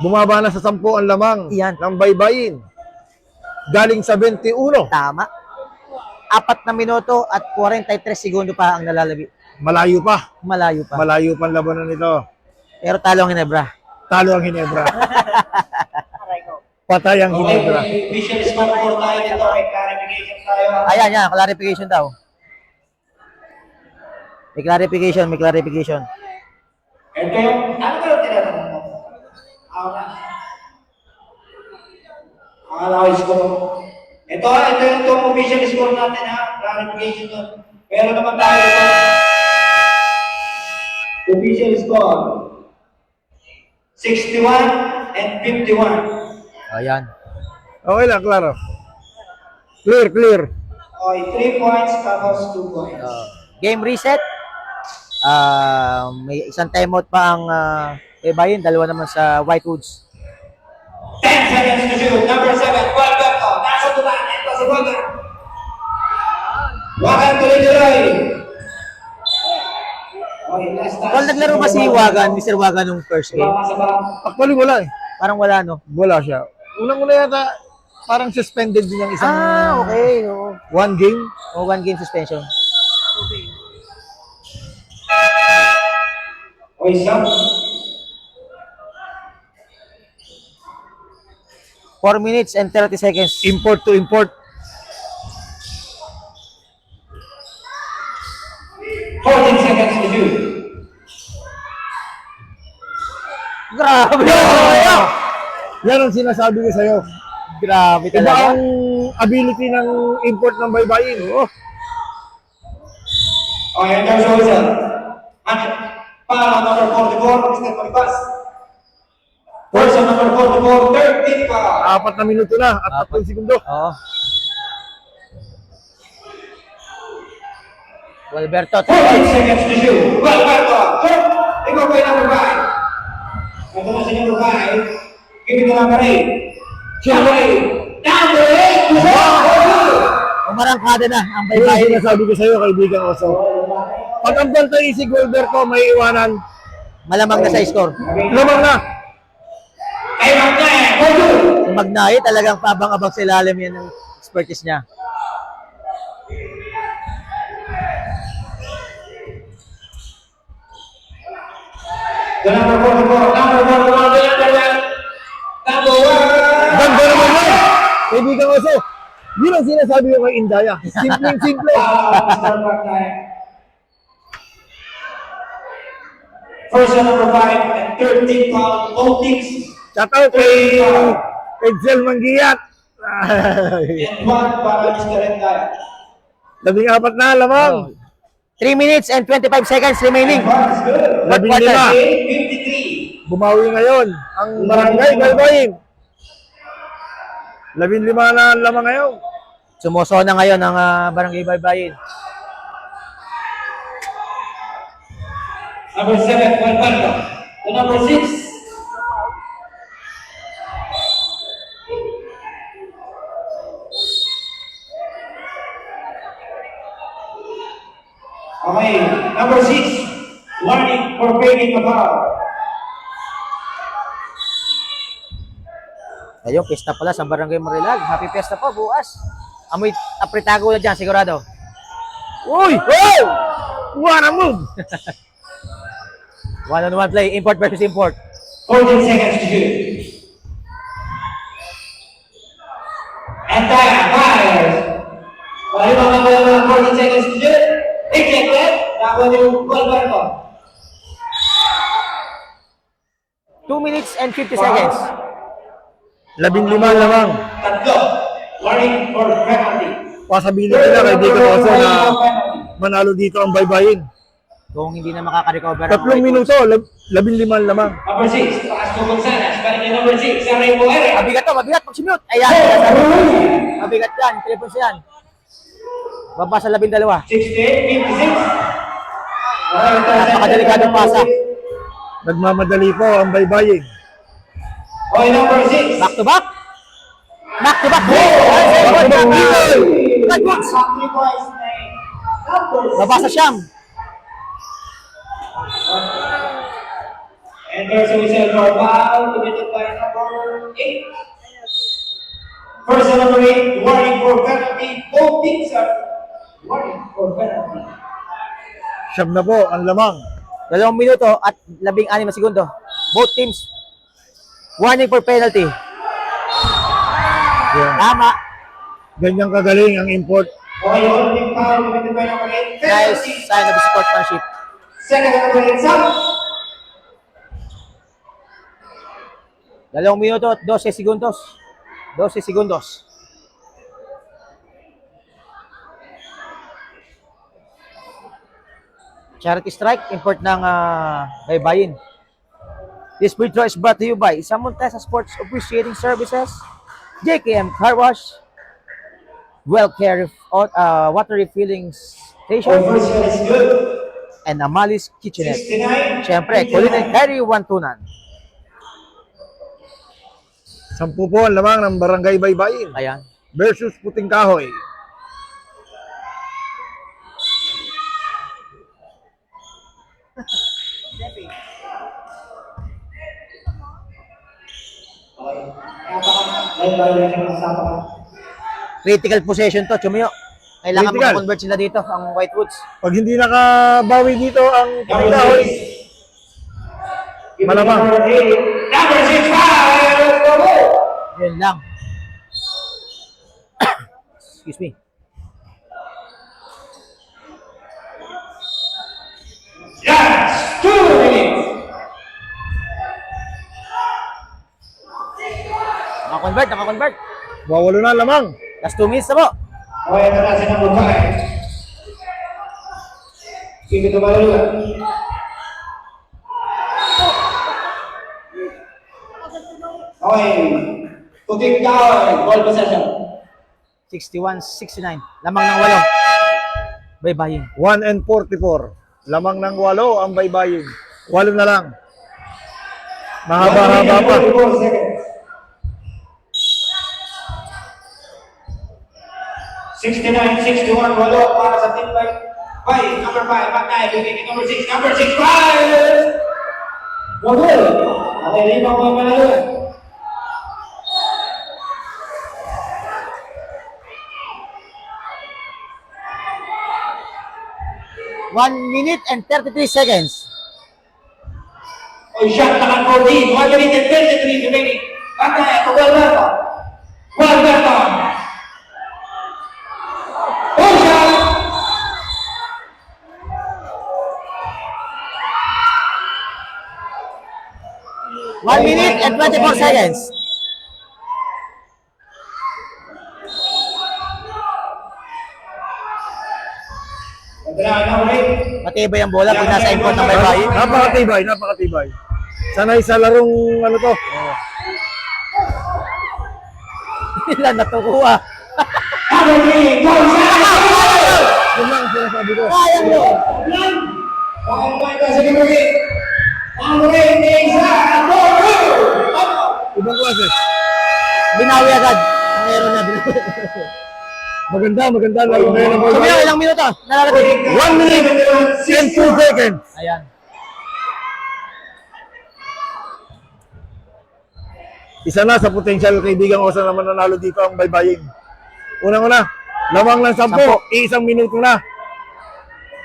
Bumaba na sa 10 ang lamang Yan. ng baybayin. Galing sa 21. Tama. 4 na minuto at 43 segundo pa ang nalalabi. Malayo pa. Malayo pa. Malayo pa ang labanan nito. Pero talo ang Hinebra. Talo ang Hinebra. Patay ang Hinebra. Okay, official score po tayo dito. May clarification tayo. Ayan, yan. Clarification daw. May clarification, may clarification. Ito yung, ano ba yung tinatanong mo? Ako na. Akala ko yung score mo. Ito yung official score natin ha. Clarification nun. Pero naman tayo ito. Official score. 61 and 51. Ayan. Okay lang, klaro. Clear, clear. Okay, 3 points tapos 2 points. Game reset. May isang timeout pa ang Baybayin, dalawa naman sa Whitewoods. 10 seconds to shoot. Number 7, Gualberto. Nasa tulaan. Ito si Wagan. Wagan tuloy-tuloy. Okay, last time. Well, naglaro ba si Wagan, Mr. Wagan nung first game? Tumama sa barang. Actually, wala eh. Parang wala, no? Wala siya. Unang-una yata, parang suspended din yung isang Okay. Oo. one game. O, 1 game suspension. Okay, Sam. 4 minutes and 30 seconds. Import to import. 14 seconds to shoot. Grabe! Yan ang sinasabi ko sa'yo. Grabe Iba talaga. ang ability ng import ng baybayin. Oh. Okay, and there's always para number 44, Mr. Malibas. Person number 44, 13 para. 4 na minuto na at 3 segundo. Oo. Gualberto. 14 seconds to shoot. Gualberto. Ikaw ba yung number 5? Ito na si number 5. Give me the number 8. Number 8. Number 8. Umarangkada na ang Yan ang Baybayin. sinasabi ko sa'yo, kaibigan ko. So, pag ang bantay si Gualberto, may iwanan. Malamang na sa score. Lamang na. Ay, Magnae. Si Magnaye talagang pabang-abang sa ilalim yan ng expertise niya. The number 44. Number 41. The number 1. Number 1. Ganda naman yan. Kaibigan ko. So, yun ang sinasabi ko kay Indaya. Simple-simple. Mr. Magnae. First number 5 and 13 pound Oltics. Shout out kay Edsel Manggiyat. And 1 para Mr. Endaya. 14 na lamang. 3 minutes and 25 seconds remaining. That's good. 15. 53. Bumawi ngayon ang Barangay Baybayin. 15 na ang lamang ngayon. Sumuso na ngayon ang Barangay Baybayin. Number 7, Gualberto. The number 6. Okay, number 6. Warning for breaking the foul. Ayun, pista pala sa Barangay Marilag. Happy Fiesta po bukas. Amoy apritago na dyan, sigurado. Uy! Oh! What a move! 1-on-1 play, import versus import. 14 seconds to shoot. Endaya fires. Bali mga 14 seconds to shoot. Ejected. Nakuha yung Gualberto. 2 minutes and 50 seconds. 15 lamang. Tatlo. Warning for penalty. Possibility na kaibigan ko so na manalo dito ang Baybayin. Kung hindi na makaka-recover ang 3 White minuto, 15 lamang. Number 6, Pasco Gonzalez. Balik niya number 6, sa Rainbow Area. Mabigat pag simute. Ayan. Mabigat yan. 3 points yan. Baba sa 12. 68, 56. Napakadelikadong pasa. Nagmamadali po ang baybayin. Okay, number 6. Back to back. Back to back. Good points. Baba sa Siyam. And there's a whistle for foul committed by number 8. First and number 8, warning for penalty. Both teams are warning for penalty. Siyam na po ang lamang. 2 minuto at 16 na segundo. Both teams warning for penalty. Yan. Tama. Ganyang kagaling ang import. Okay, warning foul committed by number 8. Nice Penalty. sign of sportsmanship. Second and number 8, Sam. 2 minuto at 12 segundos. 12 segundos. Charity strike, import ng baybayin. This free throw is brought to you by Samontesa Sports Appreciating Services, JKM Car Wash, WellCare Water Refilling Oh, Station, first shot is good. and Amalis Kitchenette. 69. Siyempre, Culinary Wantunan. 10 po ang lamang ng Barangay Baybayin Ayan. versus Puting Kahoy. Critical possession to, Chumio. Kailangan Critical. makakonvert sila dito, ang Whitewoods. Pag hindi nakabawi dito ang Puting Kahoy, malamang. Number 6, foul. Yun lang. Excuse me. Yes, 2 minutes. Nakakonvert. Wawalo na lamang. Last 2 minutes na po. Okay, ito na si number 5. Sige, tumalugan. Okay. Puting Kahoy, ball possession. 61-69. Lamang ng 8. Baybayin. 1 and 44. Lamang ng 8 ang Baybayin. 8 na lang. Mahaba-haba pa. 44 seconds. 69-61, walo para sa team by number 5, back 9, looking at number 6, 5! Walo! Okay, limang mga panaluan. One minute and 33 seconds. O shot naman 14, 1 minute and 33 remaining. Back 9, to Gualberto. Gualberto! Oh, shot! One minute and 24 seconds. Ito na, number 8. Matibay ang bola pag nasa import ng baybayin. Napakatibay, napakatibay. Sanay sa larong ano to. Ilan natukuha. Number 3, Gonzalez! Yun lang ang sinasabi ko. Sayang mo. Ball by the number 8. Number 8 is Goro! Ibang klase. Binawi agad. Ang meron na binawi. Maganda laro na yun ang Sumiyo, Baybayin. ilang minuto? Nalalagay. 1 minute and 2 seconds. Ayan. Isa na sa potential kaibigan ko sa naman nanalo dito ang Baybayin. Unang-una, lamang ng 10, isang minuto na.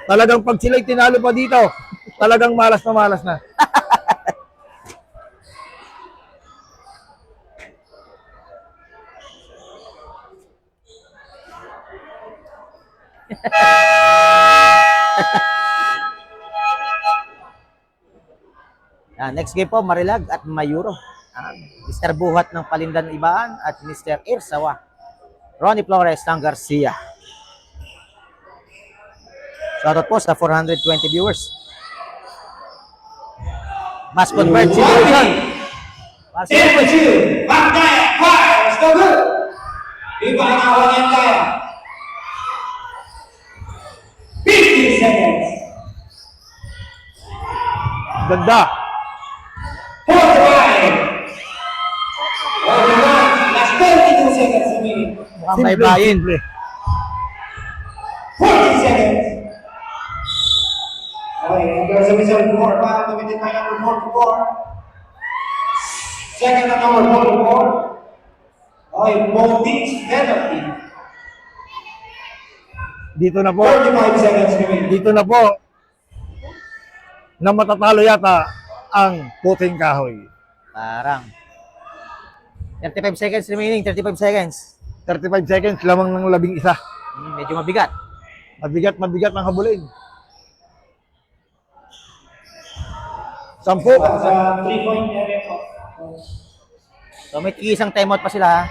Talagang pag sila'y tinalo pa dito, talagang malas na. Next game po, Marilag at Mayuro. Mr. Buhat ng Palindan Ibaan at Mr. Irsawa. Ronnie Flores ng Garcia. Shoutout po sa 420 viewers. Must convert situation. Must convert. 10-2. Back Daya. Fire. Still good. Di ba nakawan yan Daya? 15 seconds. Ganda. 45. Last 32 seconds remaining. Mukhang baybayin. Simple. 40 seconds. Okay, there's a result before. Para gamitin tayo ng report before. Second na number 44. Okay, Molding's penalty. Dito na po. 35 seconds remaining. Dito na po na matatalo yata ang puting kahoy. Parang. 35 seconds remaining. 35 seconds. 35 seconds lamang ng 11. Medyo mabigat. Mabigat ang habulin. 10. Sa 3-point area po. So may isang timeout pa sila ha.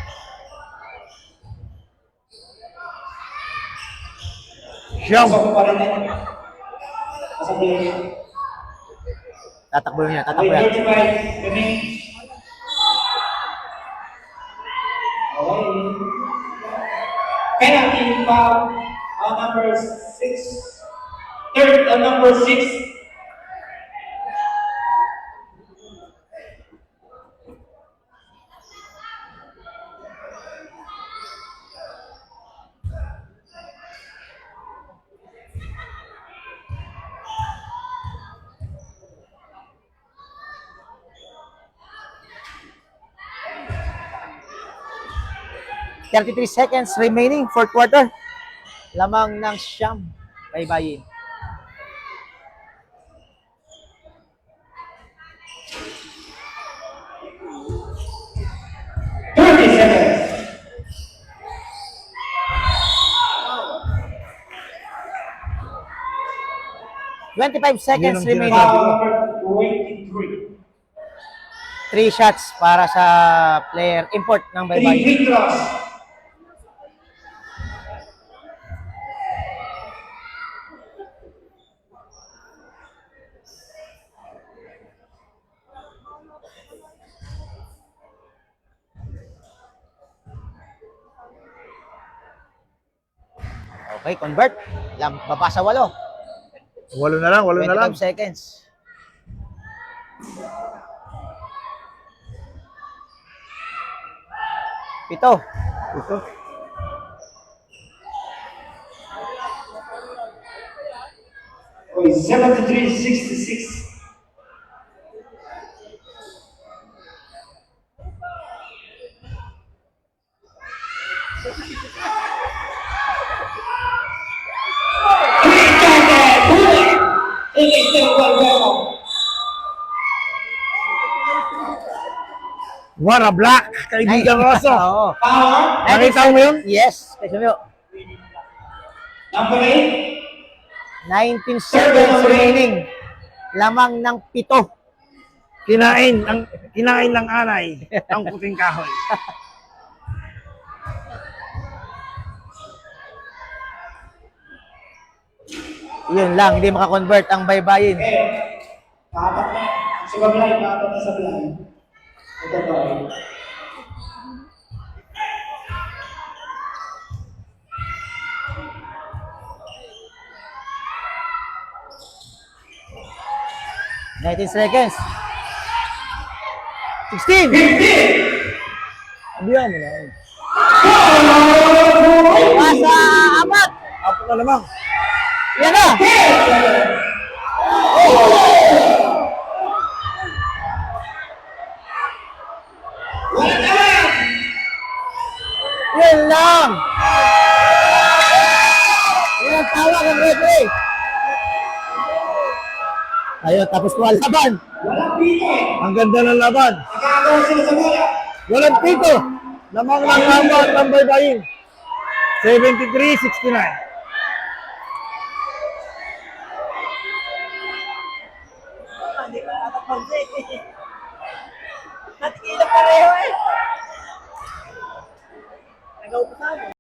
Siyam. Pasok pa rin yan. Pasok din. Tatakbo niya, Okay, tatakbo yan. 35 remaining. Okay. Penalty foul on number 6. Third on number 6. $33 seconds remaining, fourth quarter. Lamang ng siyam. Baybayin. Seconds. 25 seconds Yun ang remaining. Foul number 23. 3 shots para sa player import ng 3 Baybayin. free throws. Okay, convert. Baba sa 8. 8 na lang, 8 na lang. 25 seconds. Pito. Ito. Okay, 73-66. What a black, kaibigan ko Oso. Oo. Power. Nakita mo yun? Yes. Kasi mo. Number 8. 19 seconds remaining. Lamang ng 7. Kinain ng anay ang puting kahoy. Yun lang, hindi makakonvert ang Baybayin. Okay. Kapat na. Sa bablay, kapat na sa blay. Ito ba? $19 seconds. 16. 15! Abiyan mo na. Pasa apat. Apo na lamang. Yan na. Wala na lang! Yun lang. Yun ang tawag ng referee. Ayun, tapos po ang laban. Walang pito! Ang ganda ng laban. Nagkakaroon sila sa bola! Walang pito. Lamang ng laban ng Baybayin. 73-69. Hindi ka nakapag-break.